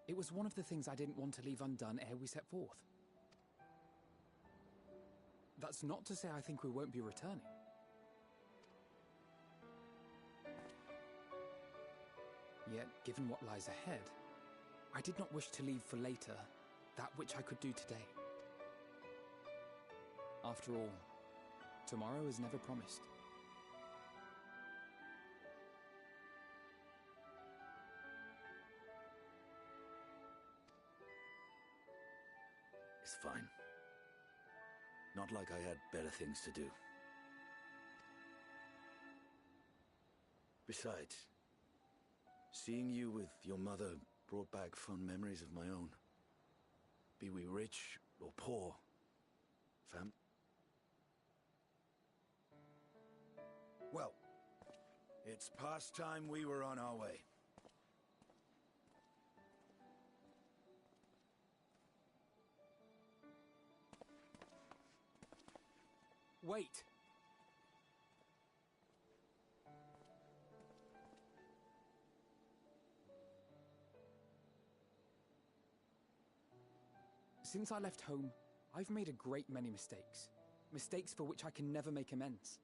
[SPEAKER 8] it was one of the things I didn't want to leave undone ere we set forth. That's not to say I think we won't be returning. Yet, given what lies ahead, I did not wish to leave for later that which I could do today. After all, tomorrow is never promised.
[SPEAKER 6] It's fine. Not like I had better things to do. Besides, seeing you with your mother brought back fond memories of my own. Be we rich or poor, fam. Well, it's past time we were on our way.
[SPEAKER 8] Wait! Since I left home, I've made a great many mistakes. Mistakes for which I can never make amends.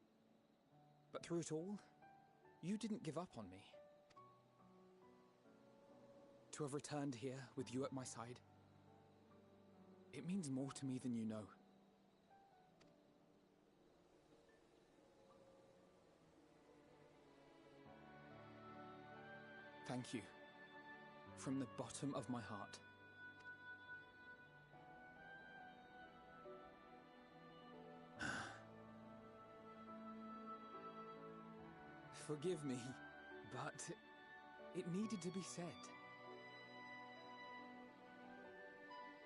[SPEAKER 8] But through it all, you didn't give up on me. To have returned here with you at my side, it means more to me than you know. Thank you. From the bottom of my heart. Forgive me, but it needed to be said.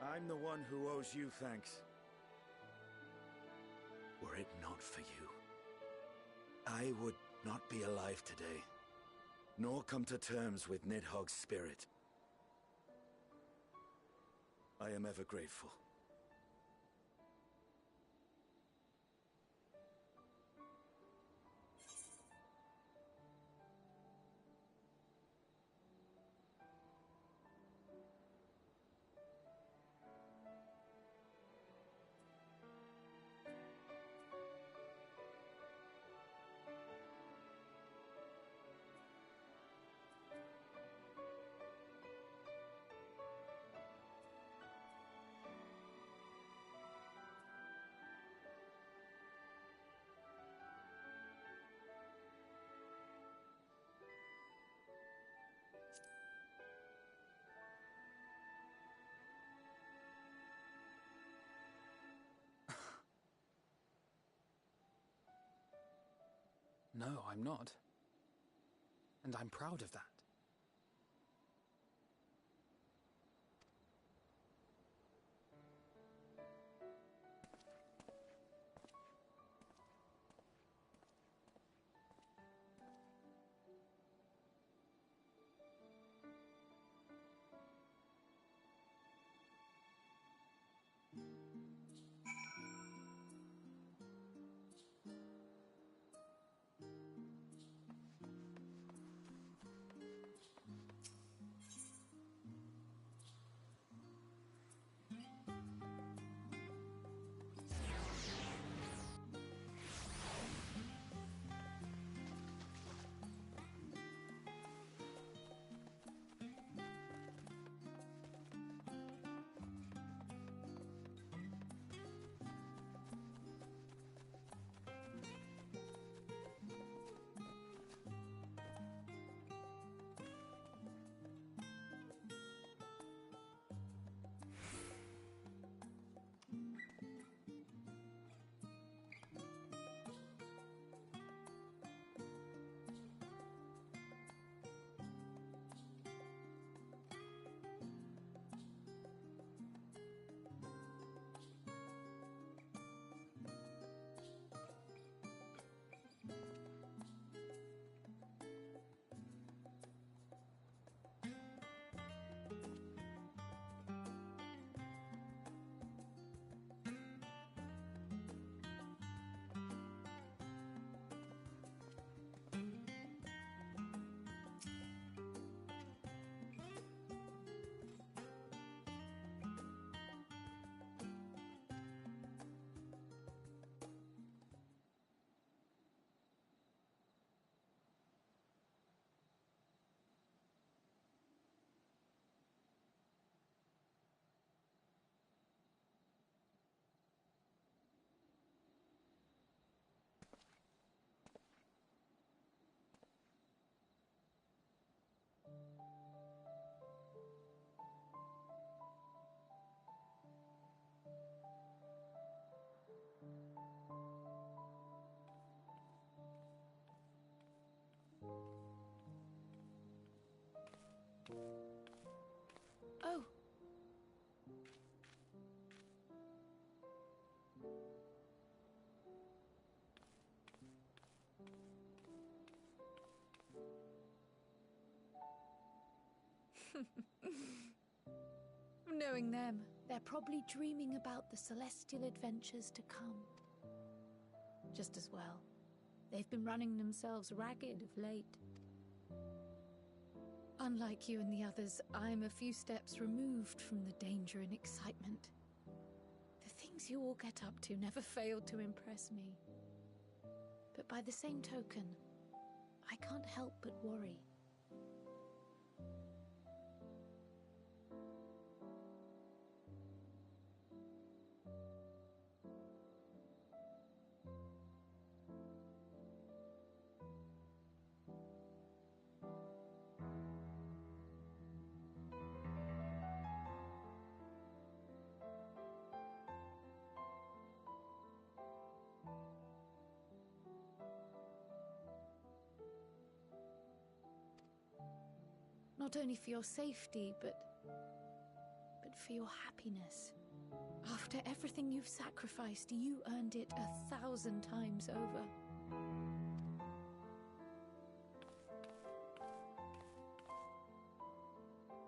[SPEAKER 6] I'm the one who owes you thanks. Were it not for you, I would not be alive today, nor come to terms with Nidhogg's spirit. I am ever grateful.
[SPEAKER 8] No, I'm not. And I'm proud of that.
[SPEAKER 9] Oh. Knowing them, they're probably dreaming about the celestial adventures to come. Just as well. They've been running themselves ragged of late. Unlike you and the others, I'm a few steps removed from the danger and excitement. The things you all get up to never fail to impress me. But by the same token, I can't help but worry. Not only for your safety, but for your happiness. After everything you've sacrificed, you earned it 1,000 times over.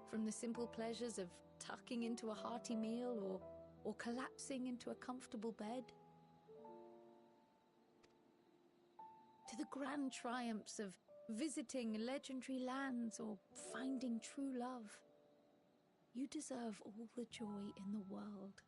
[SPEAKER 9] From the simple pleasures of tucking into a hearty meal or collapsing into a comfortable bed, to the grand triumphs of visiting legendary lands or finding true love. You deserve all the joy in the world.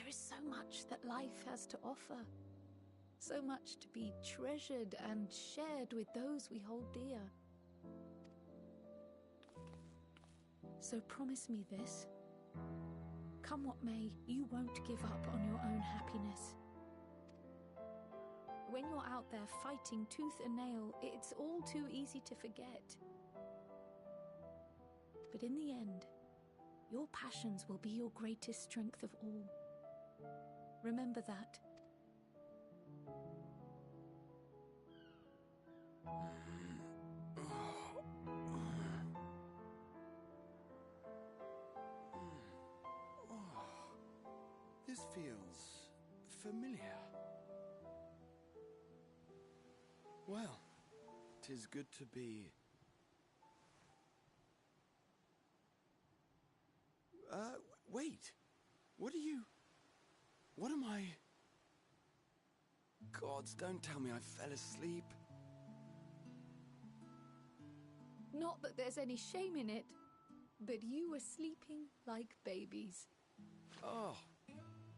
[SPEAKER 9] There is so much that life has to offer. So much to be treasured and shared with those we hold dear. So promise me this. Come what may, you won't give up on your own happiness. When you're out there fighting tooth and nail, it's all too easy to forget. But in the end, your passions will be your greatest strength of all. Remember that.
[SPEAKER 6] This feels familiar. Well, 'tis good to be... wait! What am I...
[SPEAKER 10] gods, don't tell me I fell asleep.
[SPEAKER 9] Not that there's any shame in it, but you were sleeping like babies.
[SPEAKER 10] Oh,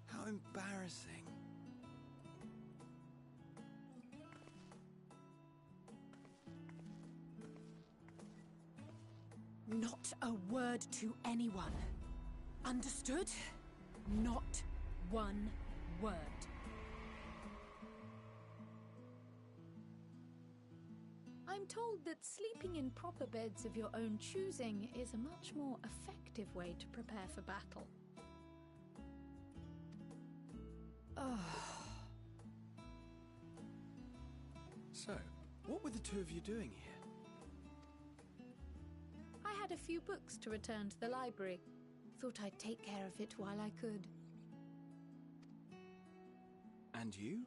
[SPEAKER 10] how embarrassing.
[SPEAKER 11] Not a word to anyone. Understood? Not one word.
[SPEAKER 9] I'm told that sleeping in proper beds of your own choosing is a much more effective way to prepare for battle.
[SPEAKER 10] So, what were the two of you doing here?
[SPEAKER 9] I had a few books to return to the library. Thought I'd take care of it while I could.
[SPEAKER 10] And you?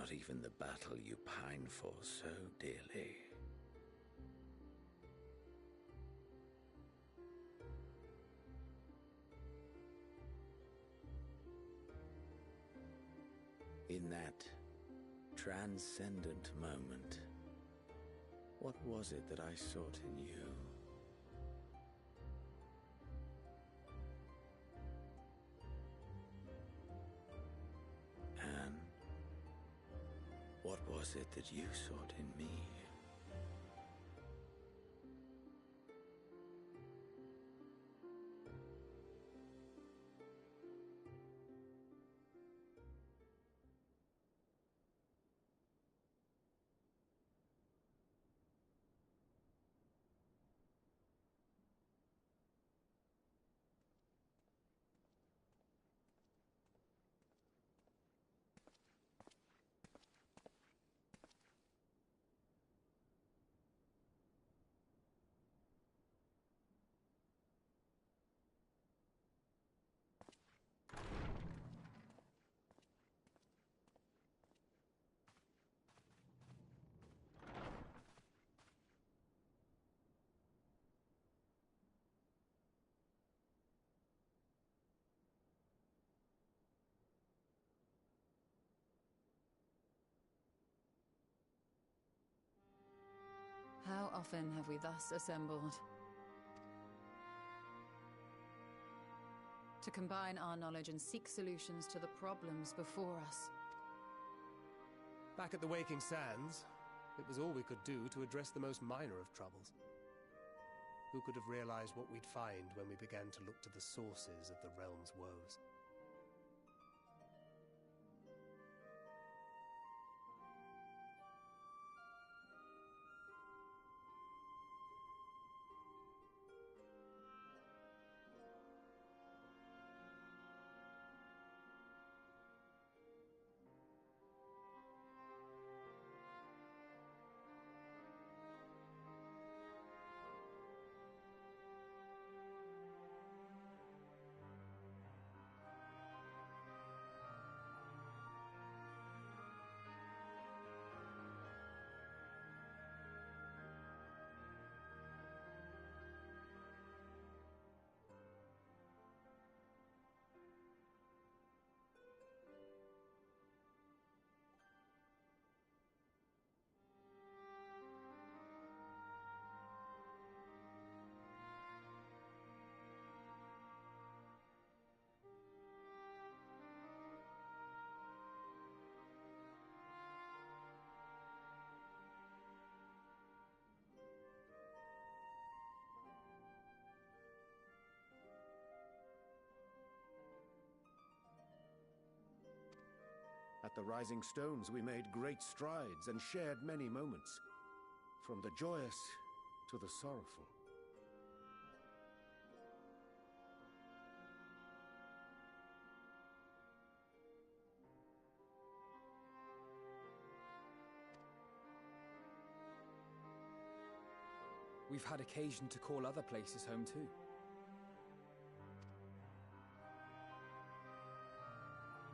[SPEAKER 6] not even the battle you pine for so dearly. In that transcendent moment, what was it that I sought in you? And what was it that you sought in me?
[SPEAKER 4] How often have we thus assembled? To combine our knowledge and seek solutions to the problems before us.
[SPEAKER 5] Back at the Waking Sands, it was all we could do to address the most minor of troubles. Who could have realized what we'd find when we began to look to the sources of the realm's woes?
[SPEAKER 6] At the Rising Stones we made great strides and shared many moments, from the joyous to the sorrowful.
[SPEAKER 8] We've had occasion to call other places home too.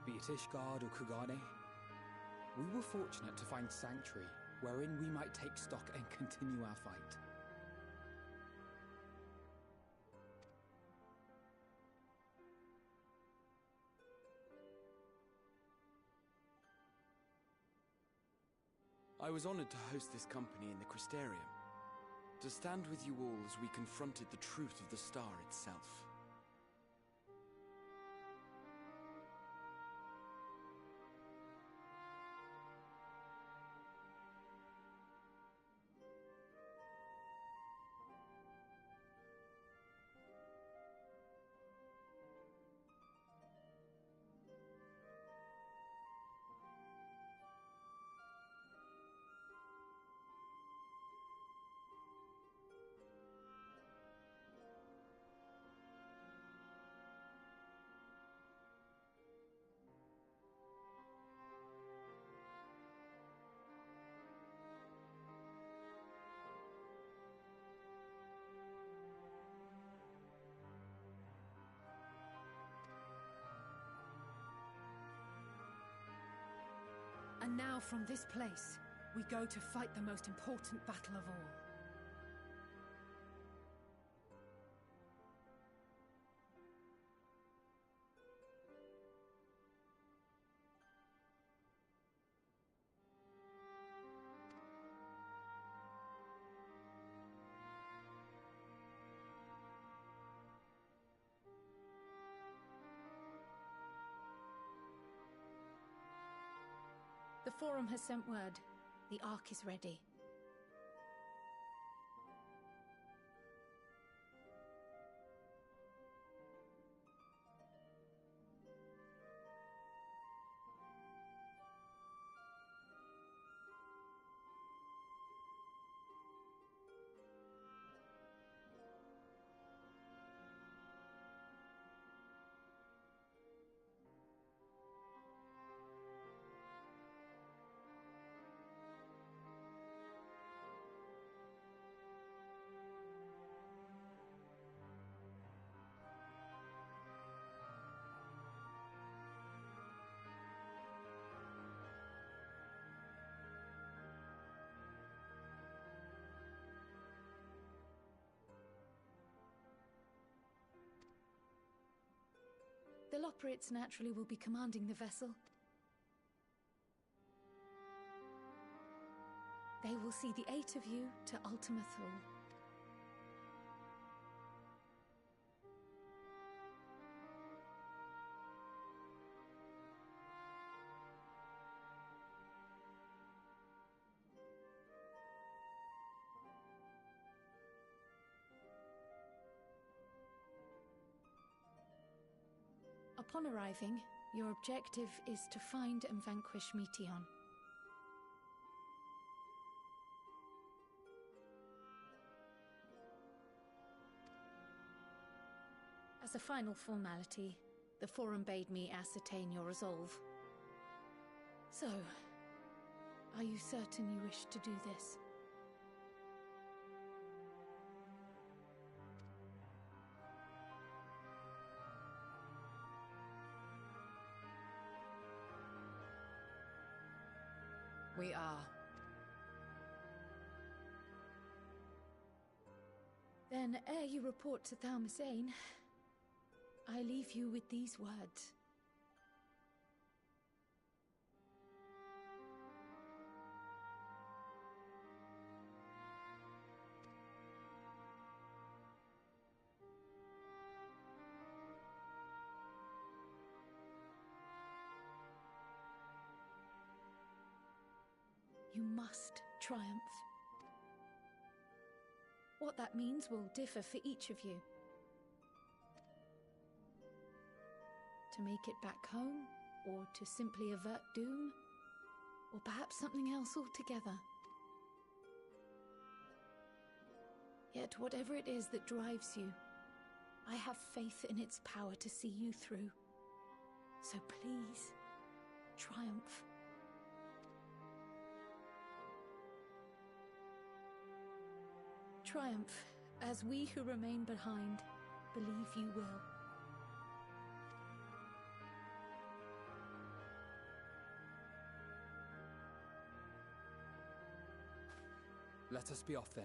[SPEAKER 8] Be it Ishgard or Kugane, we were fortunate to find sanctuary wherein we might take stock and continue our fight.
[SPEAKER 10] I was honored to host this company in the Crystarium, to stand with you all as we confronted the truth of the star itself.
[SPEAKER 11] And now from this place, we go to fight the most important battle of all.
[SPEAKER 9] The Forum has sent word. The Ark is ready. The Loporrits naturally will be commanding the vessel. They will see the 8 of you to Ultima Thule. Upon arriving, your objective is to find and vanquish Meteion. As a final formality, the Forum bade me ascertain your resolve. So, are you certain you wish to do this?
[SPEAKER 11] We are.
[SPEAKER 9] Then, ere you report to Thalmasane, I leave you with these words. You must triumph. What that means will differ for each of you. To make it back home, or to simply avert doom, or perhaps something else altogether. Yet whatever it is that drives you, I have faith in its power to see you through. So please, triumph. Triumph, as we who remain behind believe you will.
[SPEAKER 8] Let us be off then.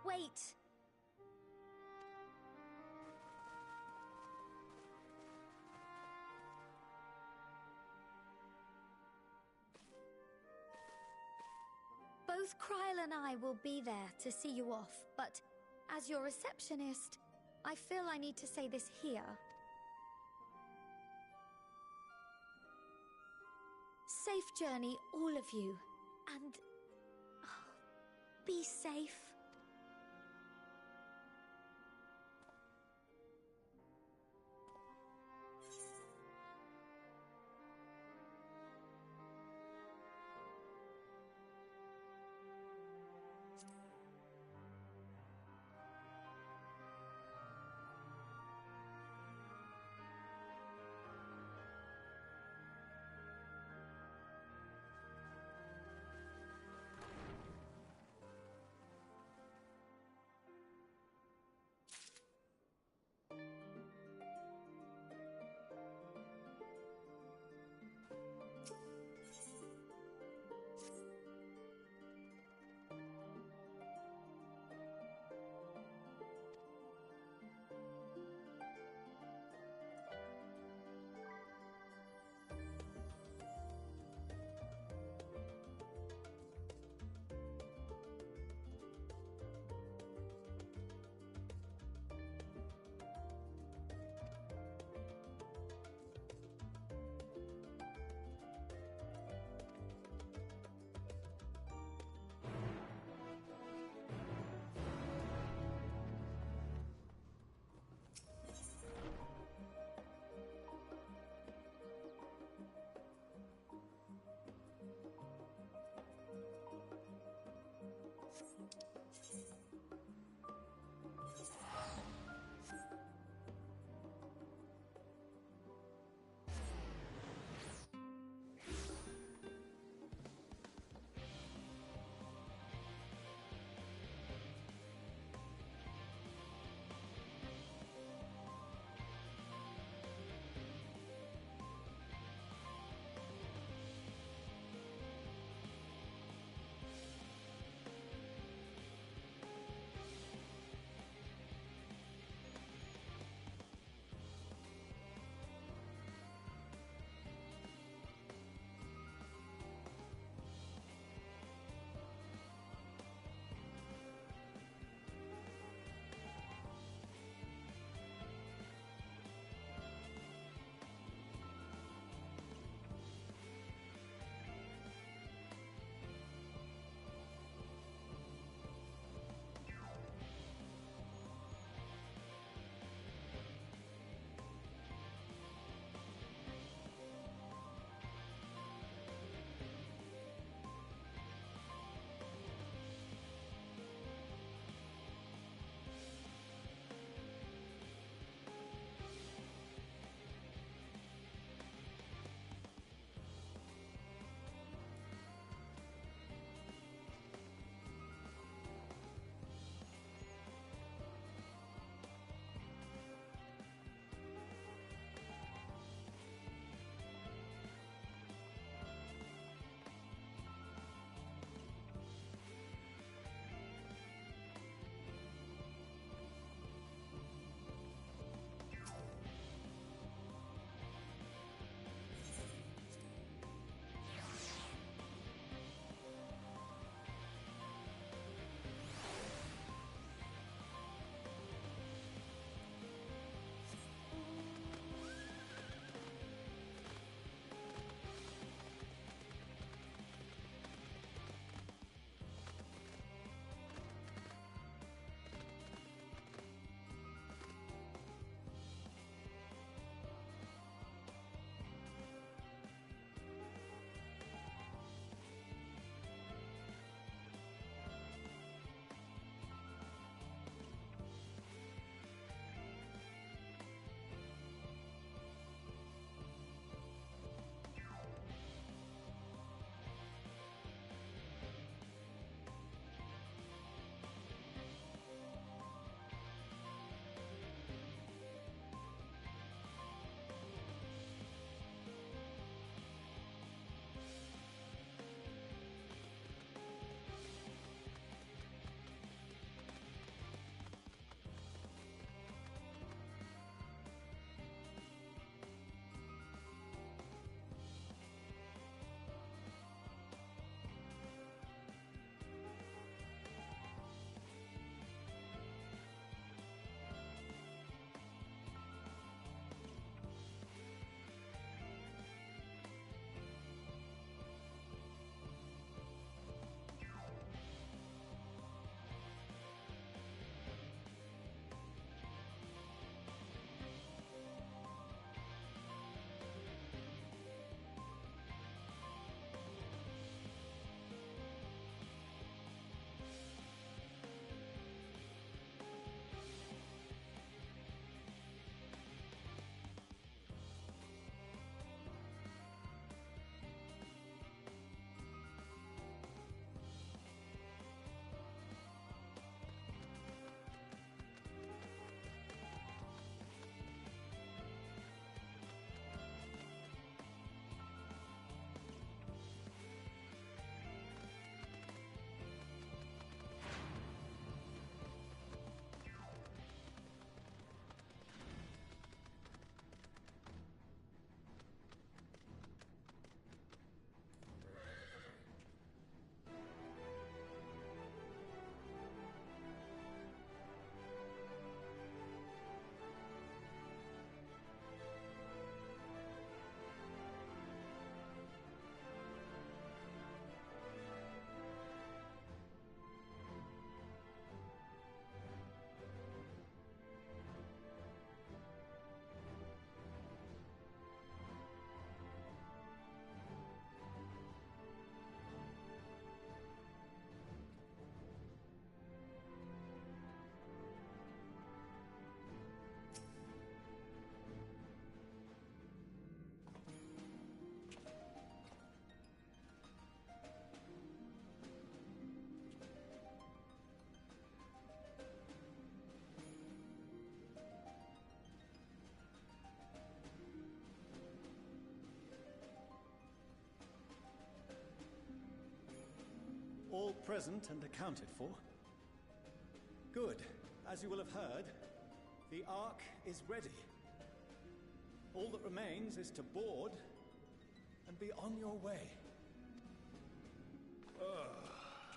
[SPEAKER 12] Wait! Both Kryl and I will be there to see you off, but as your receptionist, I feel I need to say this here. Safe journey, all of you, and be safe.
[SPEAKER 13] present and accounted for? Good. As you will have heard, the Ark is ready. All that remains is to board and be on your way.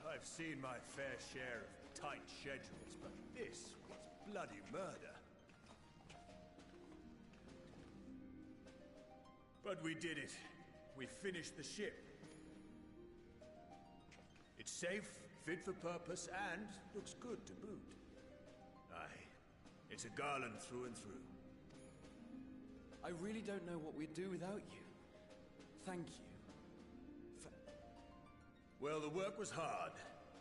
[SPEAKER 6] I've seen my fair share of tight schedules, but this was bloody murder. But we did it. We finished the ship. It's safe, fit for purpose, and looks good to boot. Aye, it's a Garland through and through.
[SPEAKER 10] I really don't know what we'd do without you. Thank you.
[SPEAKER 6] Well, the work was hard,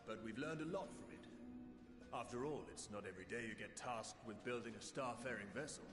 [SPEAKER 6] but we've learned a lot from it. After all, it's not every day you get tasked with building a star-faring vessel.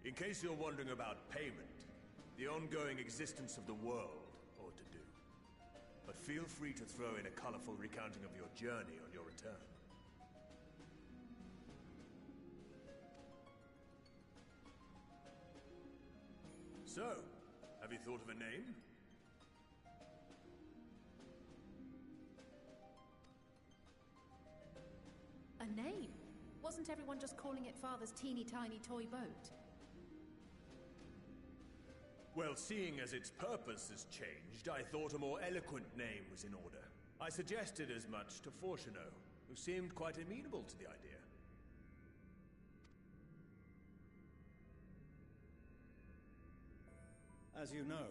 [SPEAKER 6] In case you're wondering about payment, the ongoing existence of the world ought to do. But feel free to throw in a colorful recounting of your journey on your return. So, have you thought of a name?
[SPEAKER 11] A name? Wasn't everyone just calling it Father's teeny tiny toy boat?
[SPEAKER 6] Well, seeing as its purpose has changed, I thought a more eloquent name was in order. I suggested as much to Fortuno, who seemed quite amenable to the idea.
[SPEAKER 13] As you know,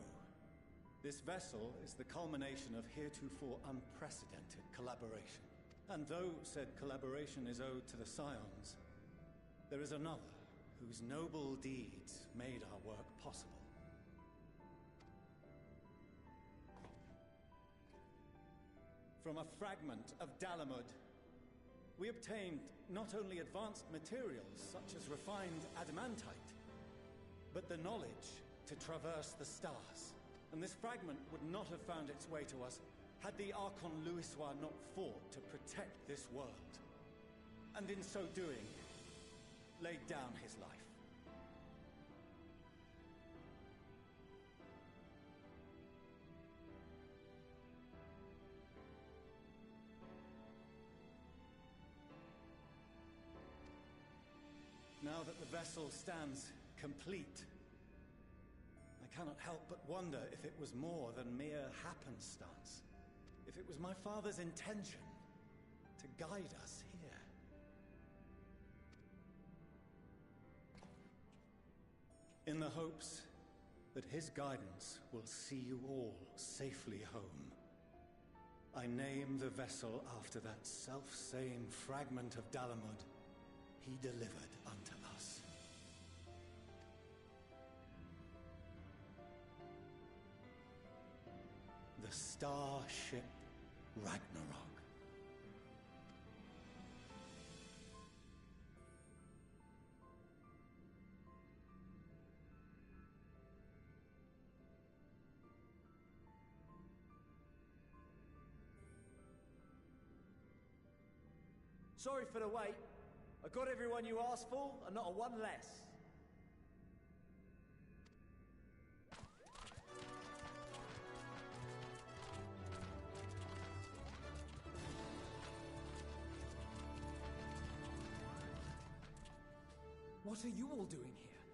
[SPEAKER 13] this vessel is the culmination of heretofore unprecedented collaboration. And though said collaboration is owed to the Scions, there is another whose noble deeds made our work possible. From a fragment of Dalamud, we obtained not only advanced materials such as refined adamantite, but the knowledge to traverse the stars. And this fragment would not have found its way to us had the Archon Louisoix not fought to protect this world. And in so doing, laid down his life. Now that the vessel stands complete, I cannot help but wonder if it was more than mere happenstance. If it was my father's intention to guide us here. In the hopes that his guidance will see you all safely home, I name the vessel after that self-same fragment of Dalamud he delivered unto us. The starship Ragnarok.
[SPEAKER 14] Sorry for the wait. I got everyone you asked for, and not a one less.
[SPEAKER 8] What are you all doing here?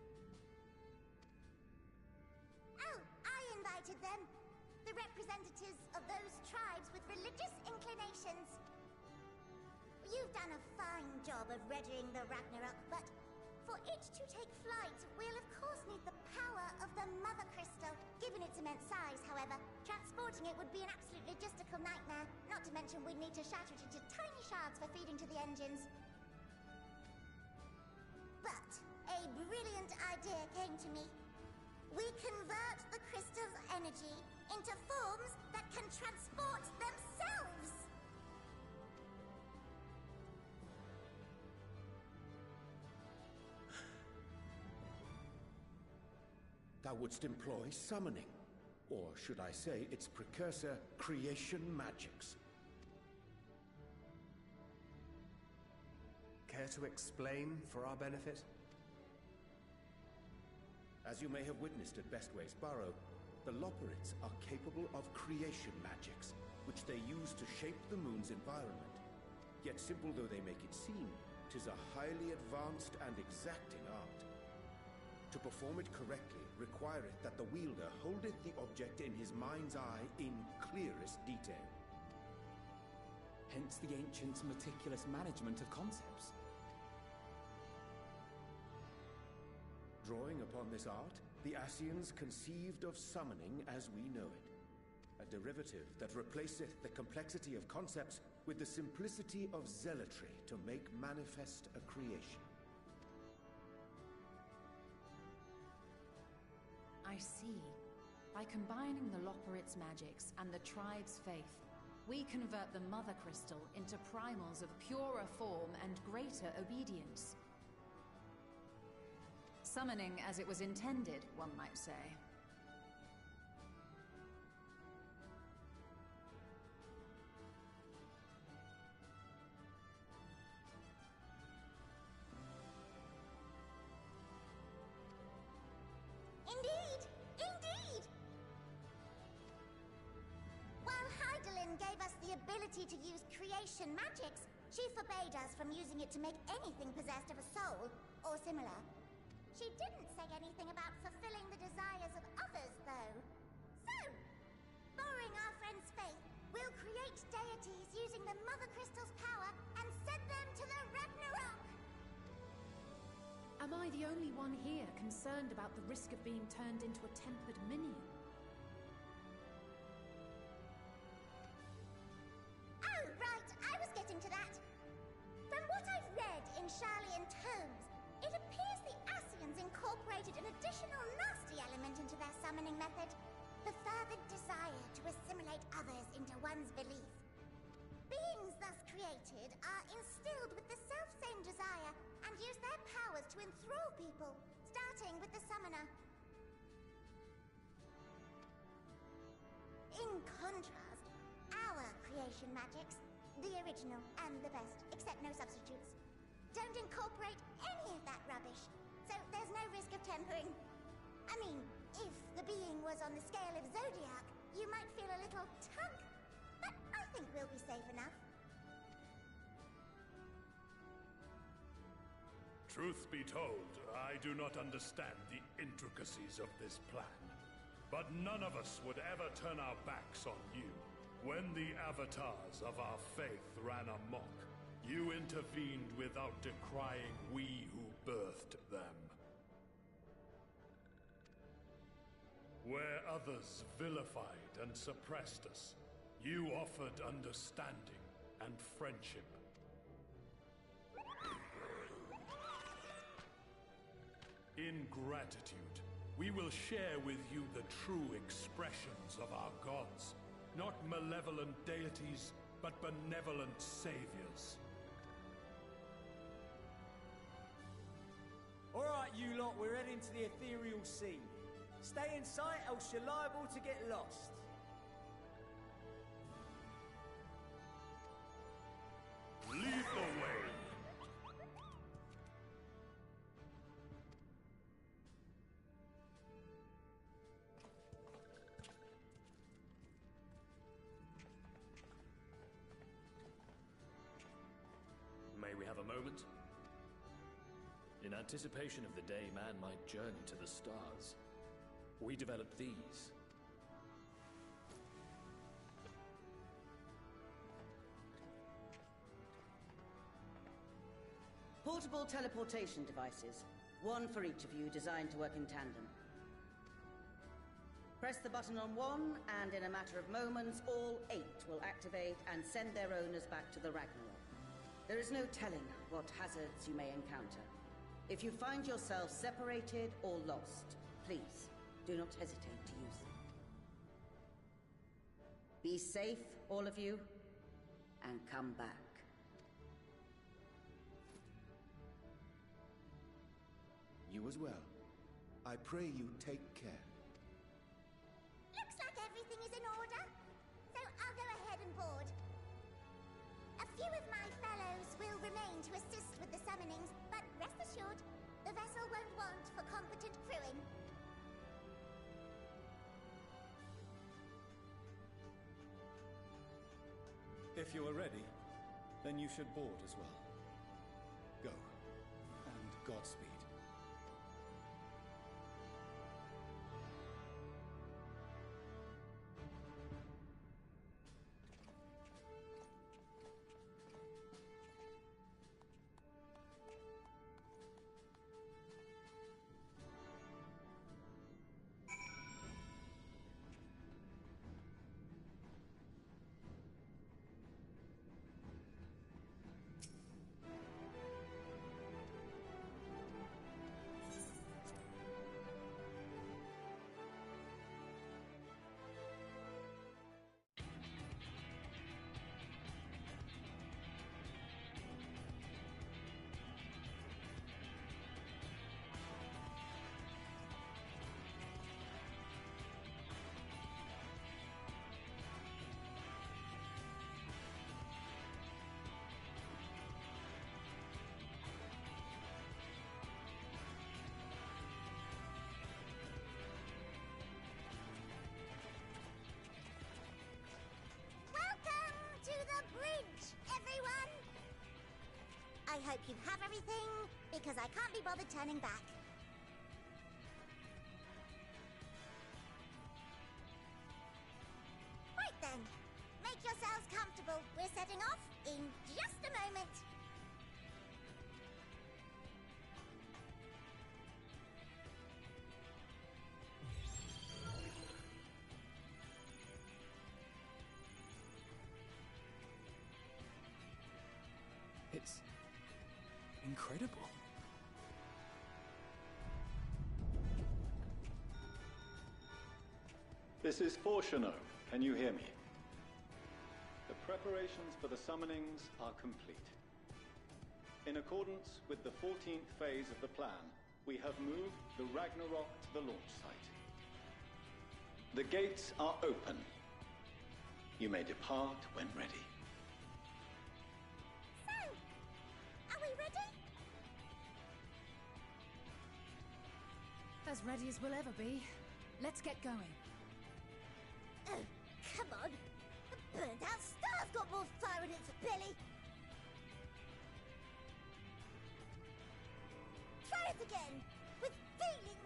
[SPEAKER 15] Oh, I invited them. The representatives of those tribes with religious inclinations. You've done a fine job of readying the Ragnarok, but for it to take flight, we'll of course need the power of the Mother Crystal. Given its immense size, however, transporting it would be an absolute logistical nightmare. Not to mention we'd need to shatter it into tiny shards for feeding to the engines. But a brilliant idea came to me. We convert the crystal's energy into forms that can transport themselves!
[SPEAKER 6] Thou wouldst employ summoning, or should I say its precursor, creation magics.
[SPEAKER 5] Care to explain for our benefit?
[SPEAKER 6] As you may have witnessed at Bestways Burrow, the Loporrits are capable of creation magics, which they use to shape the moon's environment. Yet simple though they make it seem, 'tis a highly advanced and exacting art. To perform it correctly requireth that the wielder holdeth the object in his mind's eye in clearest detail.
[SPEAKER 8] Hence the ancients' meticulous management of concepts.
[SPEAKER 6] Drawing upon this art, the Ascians conceived of summoning as we know it. A derivative that replaceth the complexity of concepts with the simplicity of zealotry to make manifest a creation.
[SPEAKER 4] I see. By combining the Loporrit's magics and the tribe's faith, we convert the Mother Crystal into primals of purer form and greater obedience. Summoning as it was intended, one might say.
[SPEAKER 15] Indeed! Indeed! While Hydaelyn gave us the ability to use creation magics, she forbade us from using it to make anything possessed of a soul, or similar. She didn't say anything about fulfilling the desires of others, though. So, borrowing our friend's faith, we'll create deities using the Mother Crystal's power and send them to the Ragnarok!
[SPEAKER 11] Am I the only one here concerned about the risk of being turned into a tempered minion?
[SPEAKER 15] Oh, right, I was getting to that. From what I've read in Sharlayan tomes, it appears the Ascians incorporated an additional nasty element into their summoning method. The fervent desire to assimilate others into one's belief. Beings thus created are instilled with the self-same desire and use their powers to enthrall people, starting with the summoner. In contrast, our creation magics, the original and the best, except no substitutes, don't incorporate any of that rubbish, so there's no risk of tempering. I mean, if the being was on the scale of Zodiac, you might feel a little tug, but I think we'll be safe enough.
[SPEAKER 16] Truth be told, I do not understand the intricacies of this plan. But none of us would ever turn our backs on you. When the avatars of our faith ran amok, you intervened without decrying we who birthed them. Where others vilified and suppressed us, you offered understanding and friendship. In gratitude, we will share with you the true expressions of our gods. Not malevolent deities, but benevolent saviors.
[SPEAKER 14] Alright, you lot, we're heading to the ethereal sea. Stay in sight, else you're liable to get lost.
[SPEAKER 16] Lead the way.
[SPEAKER 17] May we have a moment? In anticipation of the day man might journey to the stars, we developed these.
[SPEAKER 18] Portable teleportation devices. One for each of you, designed to work in tandem. Press the button on one, and in a matter of moments, all 8 will activate and send their owners back to the Ragnarok. There is no telling what hazards you may encounter. If you find yourself separated or lost, please do not hesitate to use them. Be safe, all of you, and come back.
[SPEAKER 6] You as well. I pray you take care.
[SPEAKER 15] Looks like everything is in order, so I'll go ahead and board. A few of my fellows will remain to assist with the summonings, but rest assured, the vessel won't want for competent crewing.
[SPEAKER 13] If you are ready, then you should board as well. Go, and Godspeed.
[SPEAKER 15] I hope you have everything, because I can't be bothered turning back. Right then, make yourselves comfortable. We're setting off in just a moment.
[SPEAKER 8] It's incredible.
[SPEAKER 19] This is Fortuno. Can you hear me? The preparations for the summonings are complete. In accordance with the 14th phase of the plan, we have moved the Ragnarok to the launch site. The gates are open. You may depart when ready.
[SPEAKER 15] Are we ready?
[SPEAKER 11] As ready as we'll ever be. Let's get going.
[SPEAKER 15] Oh, come on. The burnt-out star's got more fire in its belly. Try it again, with feeling.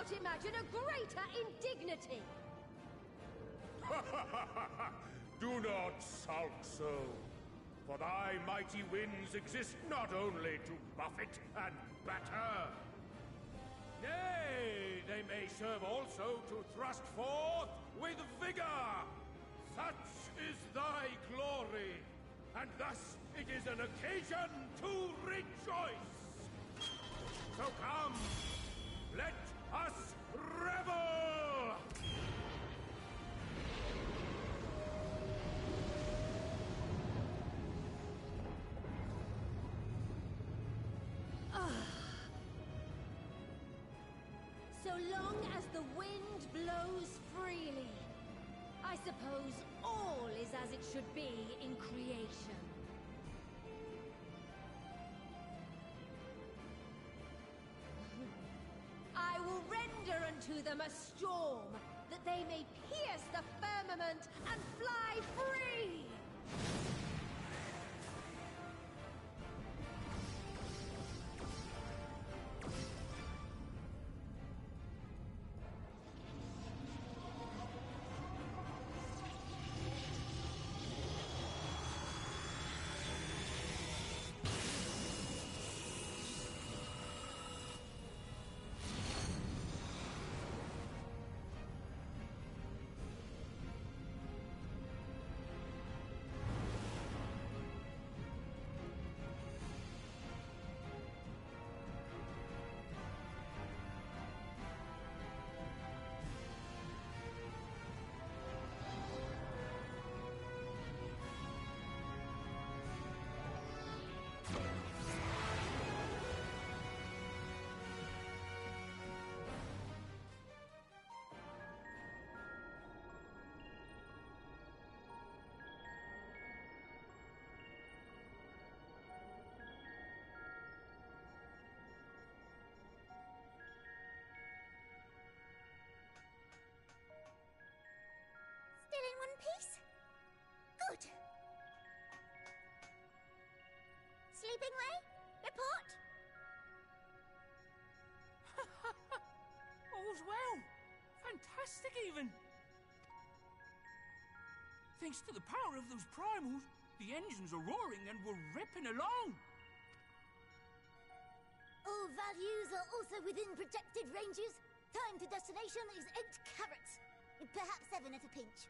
[SPEAKER 20] cannot imagine a greater indignity!
[SPEAKER 16] Do not sulk so, for thy mighty winds exist not only to buffet and batter. Nay, they may serve also to thrust forth with vigor. Such is thy glory, and thus it is an occasion to rejoice. So come, let us revel!
[SPEAKER 20] So long as the wind blows freely, I suppose all is as it should be in creation. I will render unto them a storm, that they may pierce the firmament and fly free!
[SPEAKER 15] Still in one piece? Good. Sleeping Way? Report?
[SPEAKER 21] All's well. Fantastic, even. Thanks to the power of those primals, the engines are roaring and we're ripping along.
[SPEAKER 15] All values are also within projected ranges. Time to destination is 8 carats. Perhaps 7 at a pinch.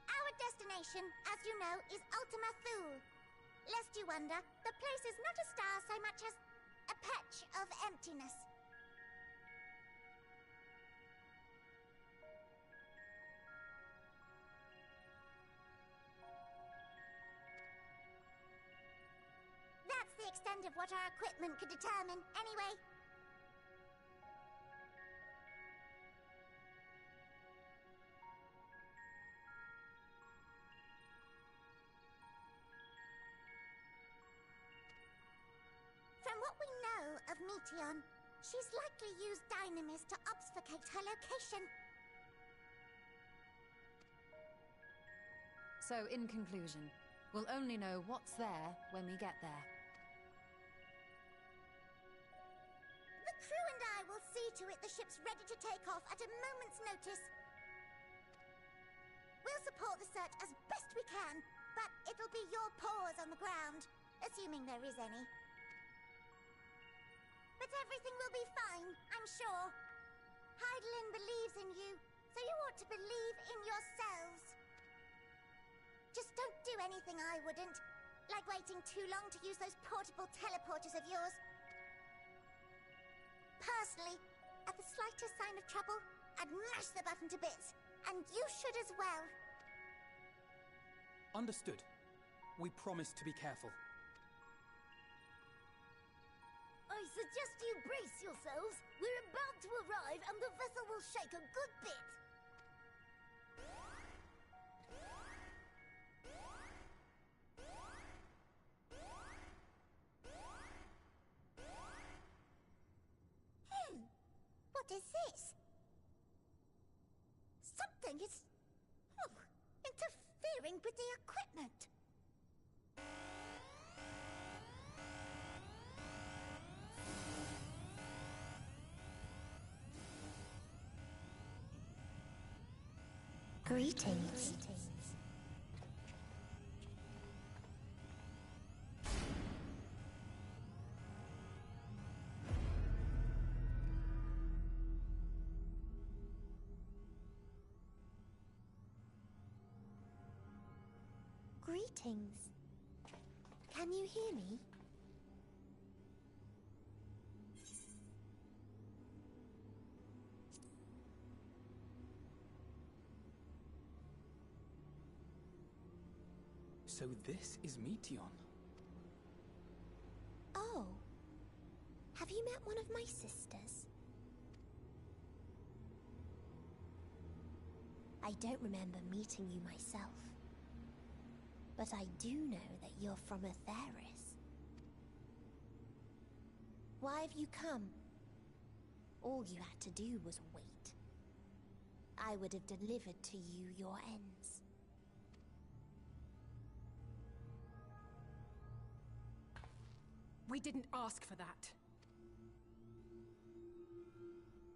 [SPEAKER 15] Our destination, as you know, is Ultima Thule. Lest you wonder, the place is not a star so much as a patch of emptiness. That's the extent of what our equipment could determine, anyway. From what we know of Meteion, she's likely used Dynamis to obfuscate her location.
[SPEAKER 4] So, in conclusion, we'll only know what's there when we get there.
[SPEAKER 15] The crew and I will see to it the ship's ready to take off at a moment's notice. We'll support the search as best we can, but it'll be your paws on the ground, assuming there is any. But everything will be fine, I'm sure. Hydaelyn believes in you, so you ought to believe in yourselves. Just don't do anything I wouldn't, like waiting too long to use those portable teleporters of yours. Personally, at the slightest sign of trouble, I'd mash the button to bits, and you should as well.
[SPEAKER 8] Understood. We promise to be careful.
[SPEAKER 15] I suggest you brace yourselves. We're about to arrive, and the vessel will shake a good bit. What is this? Something is interfering with the equipment. Greetings. Greetings. Can you hear me?
[SPEAKER 8] So this is Meteion.
[SPEAKER 3] Oh. Have you met one of my sisters? I don't remember meeting you myself. But I do know that you're from Etheirys. Why have you come? All you had to do was wait. I would have delivered to you your ends.
[SPEAKER 11] We didn't ask for that.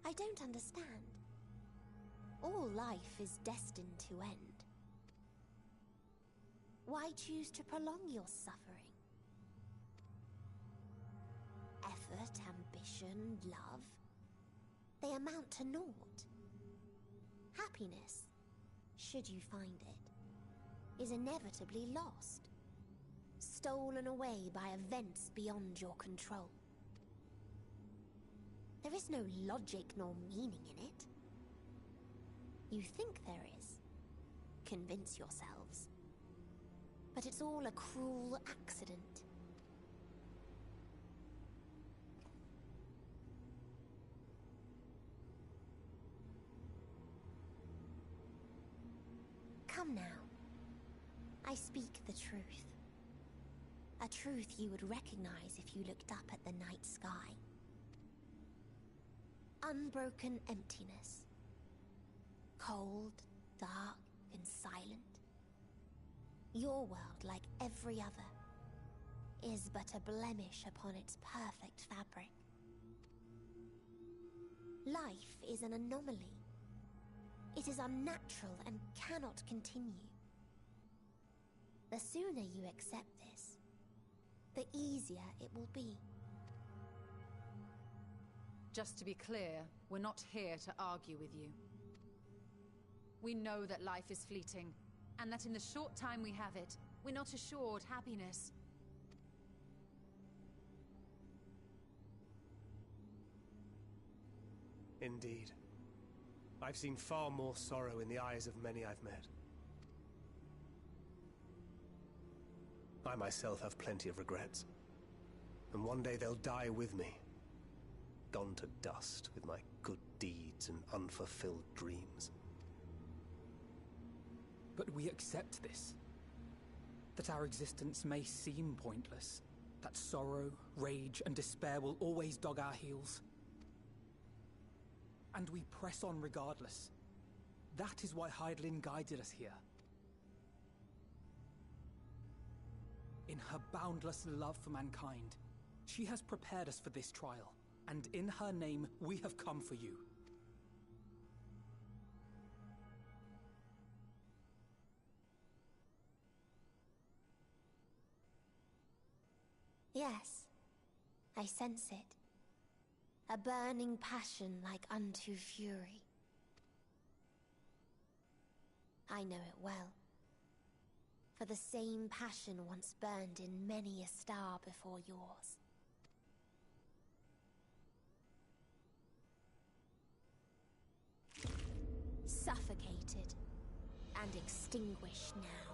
[SPEAKER 3] I don't understand. All life is destined to end. Why choose to prolong your suffering? Effort, ambition, love, they amount to naught. Happiness, should you find it, is inevitably lost. Stolen away by events beyond your control. There is no logic nor meaning in it. You think there is. Convince yourselves. But it's all a cruel accident. Come now. I speak the truth. A truth you would recognize if you looked up at the night sky. Unbroken emptiness. Cold, dark, and silent. Your world, like every other, is but a blemish upon its perfect fabric. Life is an anomaly. It is unnatural and cannot continue. The sooner you accept this, the easier it will be.
[SPEAKER 4] Just to be clear, we're not here to argue with you. We know that life is fleeting, and that in the short time we have it, we're not assured happiness.
[SPEAKER 5] Indeed. I've seen far more sorrow in the eyes of many I've met. I myself have plenty of regrets. And one day they'll die with me. Gone to dust with my good deeds and unfulfilled dreams.
[SPEAKER 8] But we accept this. That our existence may seem pointless. That sorrow, rage, and despair will always dog our heels. And we press on regardless. That is why Hydaelyn guided us here. in her boundless love for mankind. She has prepared us for this trial, and in her name, we have come for you.
[SPEAKER 3] Yes, I sense it. A burning passion like unto fury. I know it well. For the same passion once burned in many a star before yours. Suffocated and extinguished now.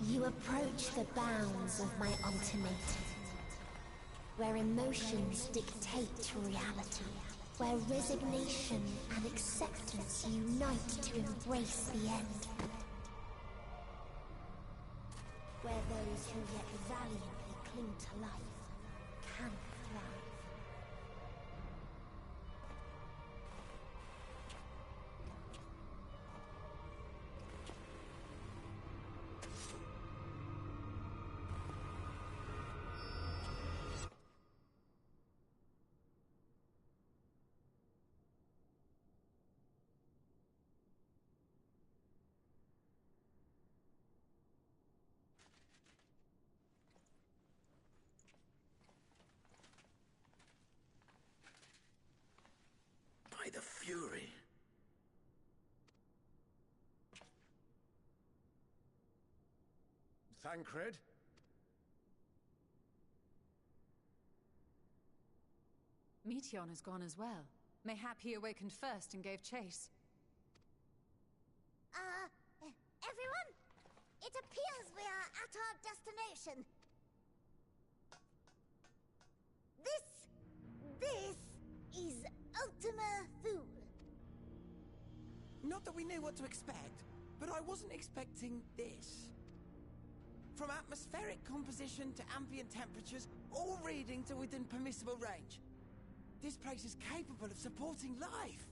[SPEAKER 3] You approach the bounds of my ultimatum, where emotions dictate reality, where resignation and acceptance unite to embrace the end, where those who yet valiantly cling to life can thrive.
[SPEAKER 17] By the Fury.
[SPEAKER 6] Thancred?
[SPEAKER 4] Meteion has gone as well. Mayhap he awakened first and gave chase.
[SPEAKER 15] Everyone? It appears we are at our destination. This is Ultima Thule.
[SPEAKER 2] Not that we knew what to expect, but I wasn't expecting this. From atmospheric composition to ambient temperatures, all reading to within permissible range. This place is capable of supporting life.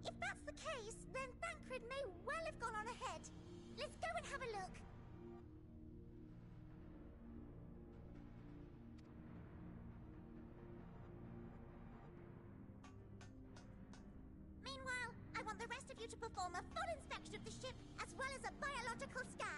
[SPEAKER 15] If that's the case, then Thancred may well have gone on ahead. Let's go and have a look. Meanwhile, I want the rest of you to perform a full inspection of the ship, as well as a biological scan.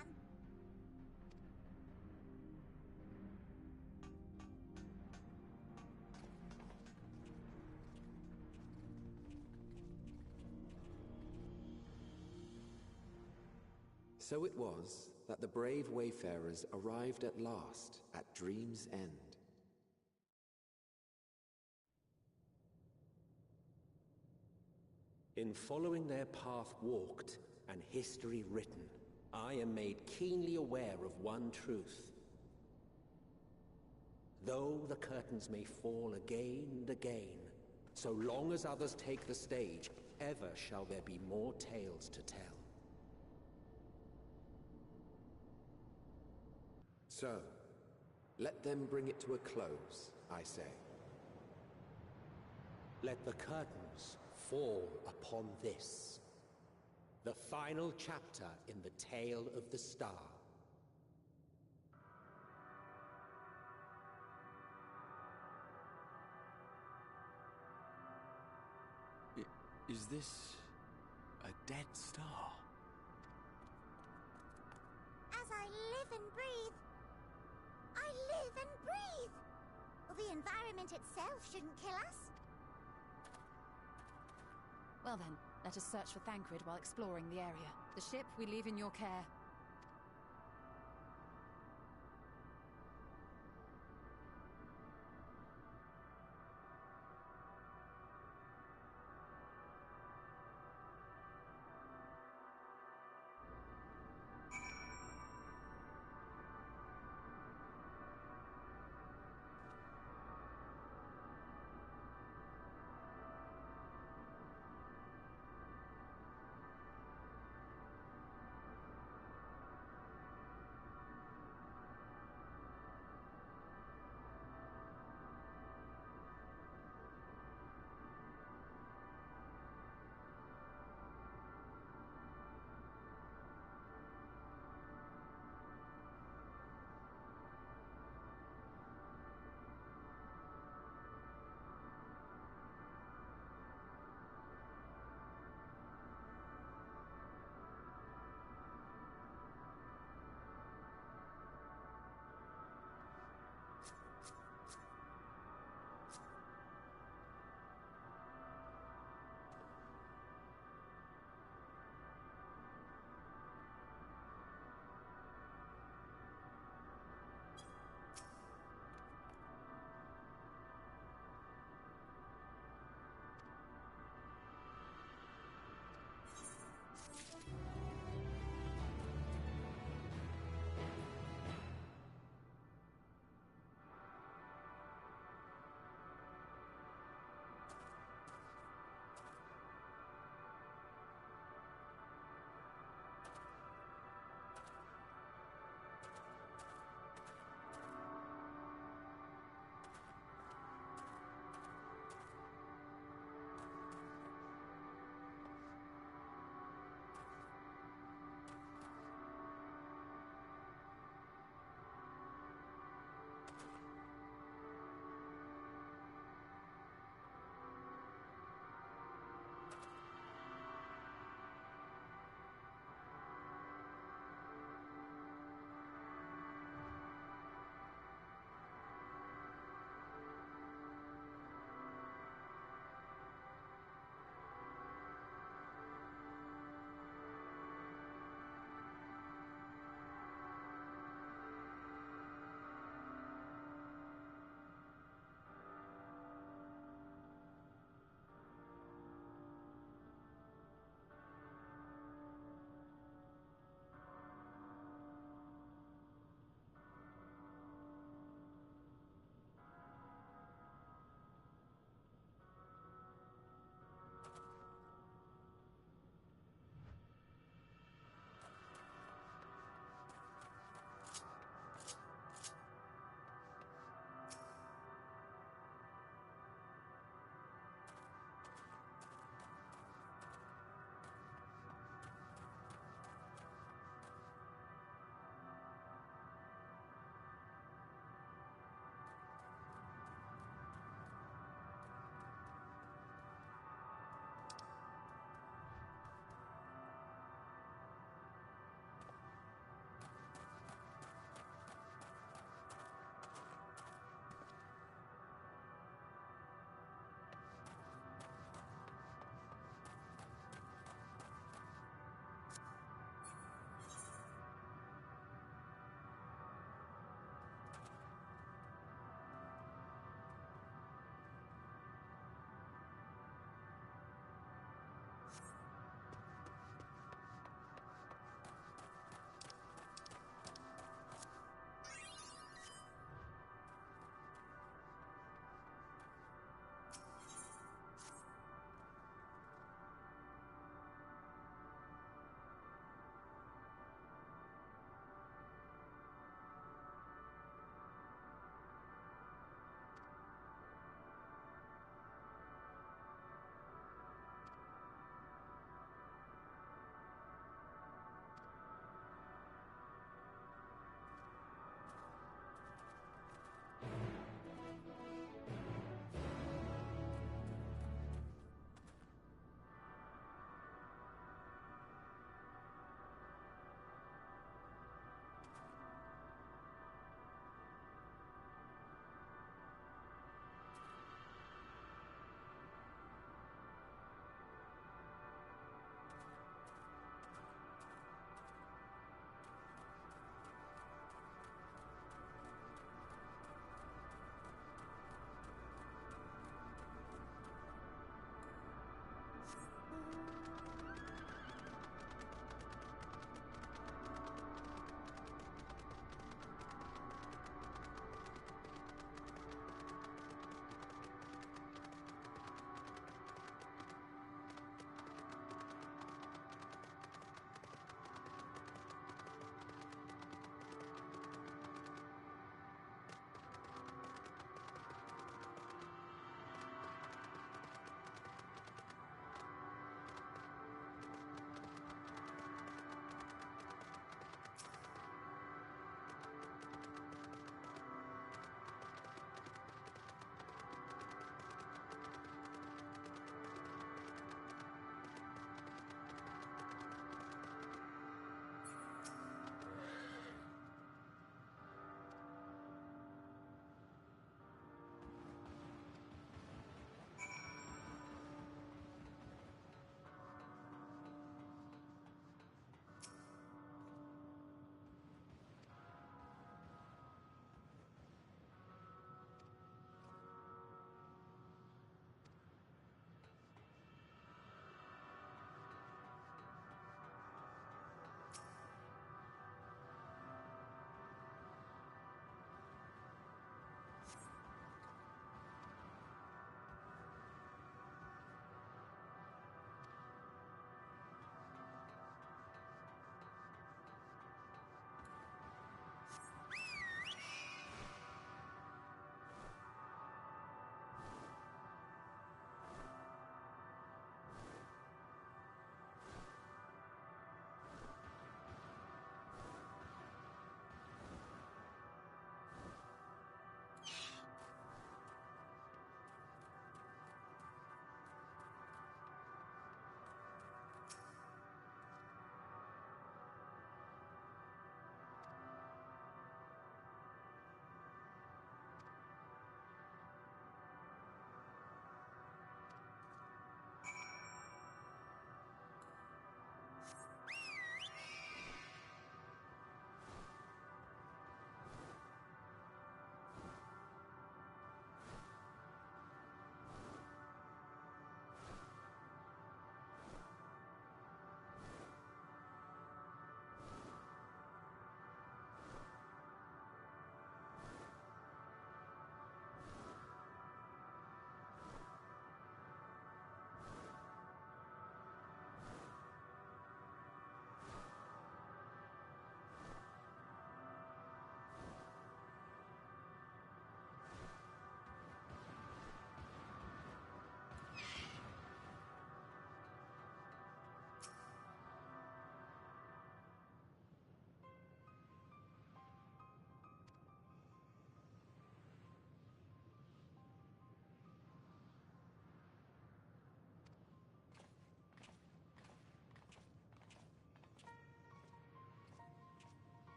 [SPEAKER 22] So it was that the brave wayfarers arrived at last at Dream's End. In following their path walked and history written, I am made keenly aware of one truth. Though the curtains may fall again and again, so long as others take the stage, ever shall there be more tales to tell. So, let them bring it to a close, I say. Let the curtains fall upon this, the final chapter in the tale of the star.
[SPEAKER 10] Is this a dead star?
[SPEAKER 15] As I live and breathe, I live and breathe. Well, the environment itself shouldn't kill us.
[SPEAKER 4] Well then, let us search for Thancred while exploring the area. The ship we leave in your care.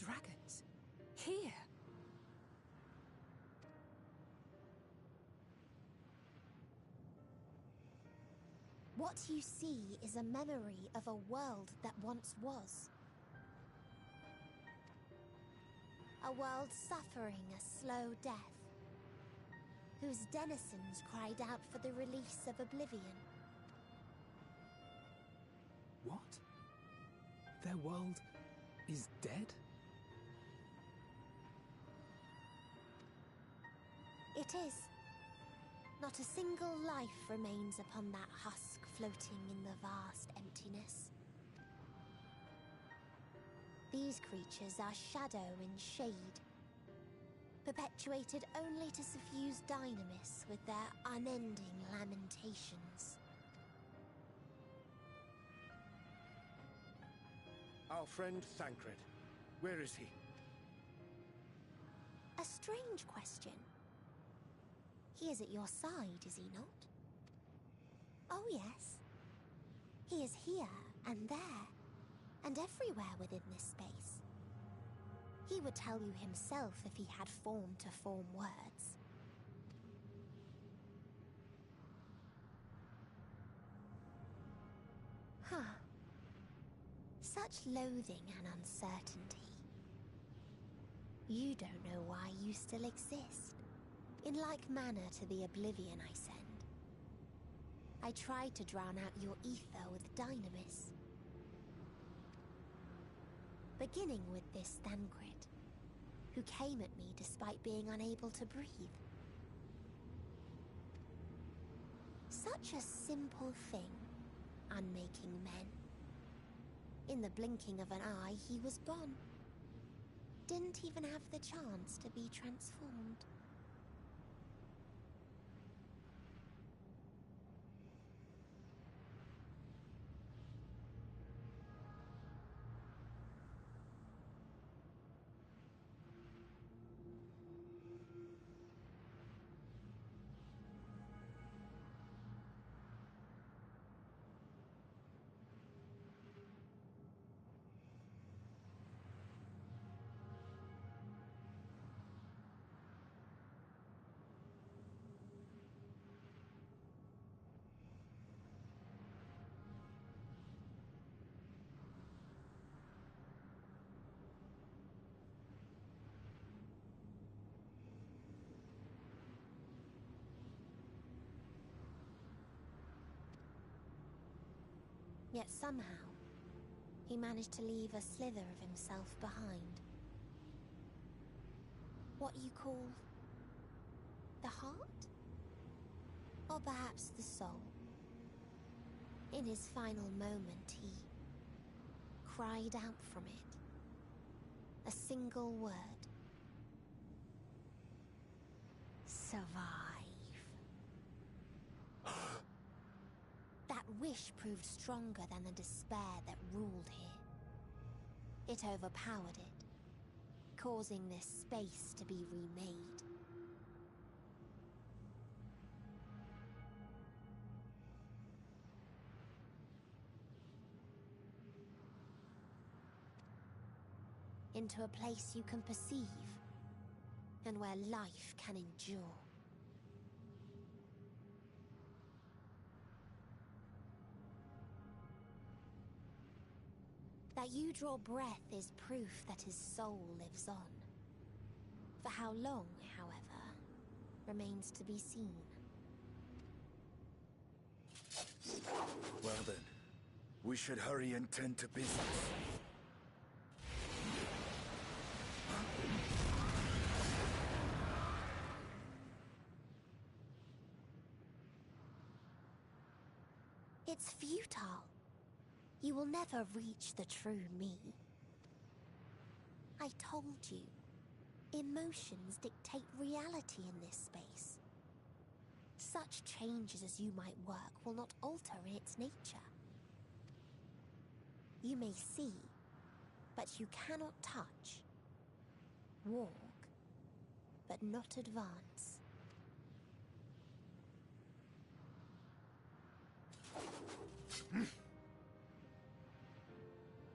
[SPEAKER 11] dragons. Here.
[SPEAKER 3] What you see is a memory of a world that once was. A world suffering a slow death, whose denizens cried out for the release of oblivion.
[SPEAKER 8] What? Their world is dead?
[SPEAKER 3] It is. Not a single life remains upon that husk floating in the vast emptiness. These creatures are shadow and shade, perpetuated only to suffuse Dynamis with their unending lamentations.
[SPEAKER 6] Our friend Thancred. Where is he?
[SPEAKER 3] A strange question. He is at your side, is he not? Oh yes. He is here, and there, and everywhere within this space. He would tell you himself if he had form to form words. Huh. Such loathing and uncertainty. You don't know why you still exist. In like manner to the oblivion I send. I tried to drown out your ether with Dynamis. Beginning with this Thancred, who came at me despite being unable to breathe. Such a simple thing, unmaking men. In the blinking of an eye, he was gone. Didn't even have the chance to be transformed. Yet somehow, he managed to leave a slither of himself behind. What you call the heart? Or perhaps the soul. In his final moment, he cried out from it. A single word. Survive. That wish proved stronger than the despair that ruled here. It overpowered it, causing this space to be remade. Into a place you can perceive, and where life can endure. That you draw breath is proof that his soul lives on. For how long, however, remains to be seen.
[SPEAKER 1] Well then, we should hurry and tend to business.
[SPEAKER 3] It's futile. You will never reach the true me. I told you, emotions dictate reality in this space. Such changes as you might work will not alter in its nature. You may see, but you cannot touch. Walk, but not advance.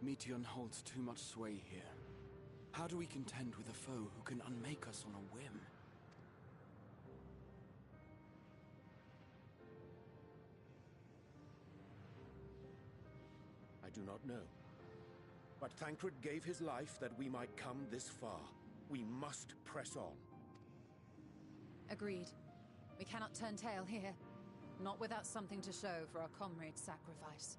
[SPEAKER 10] Meteion holds too much sway here. How do we contend with a foe who can unmake us on a whim?
[SPEAKER 6] I do not know. But Thancred gave his life that we might come this far. We must press on.
[SPEAKER 4] Agreed. We cannot turn tail here. Not without something to show for our comrade's sacrifice.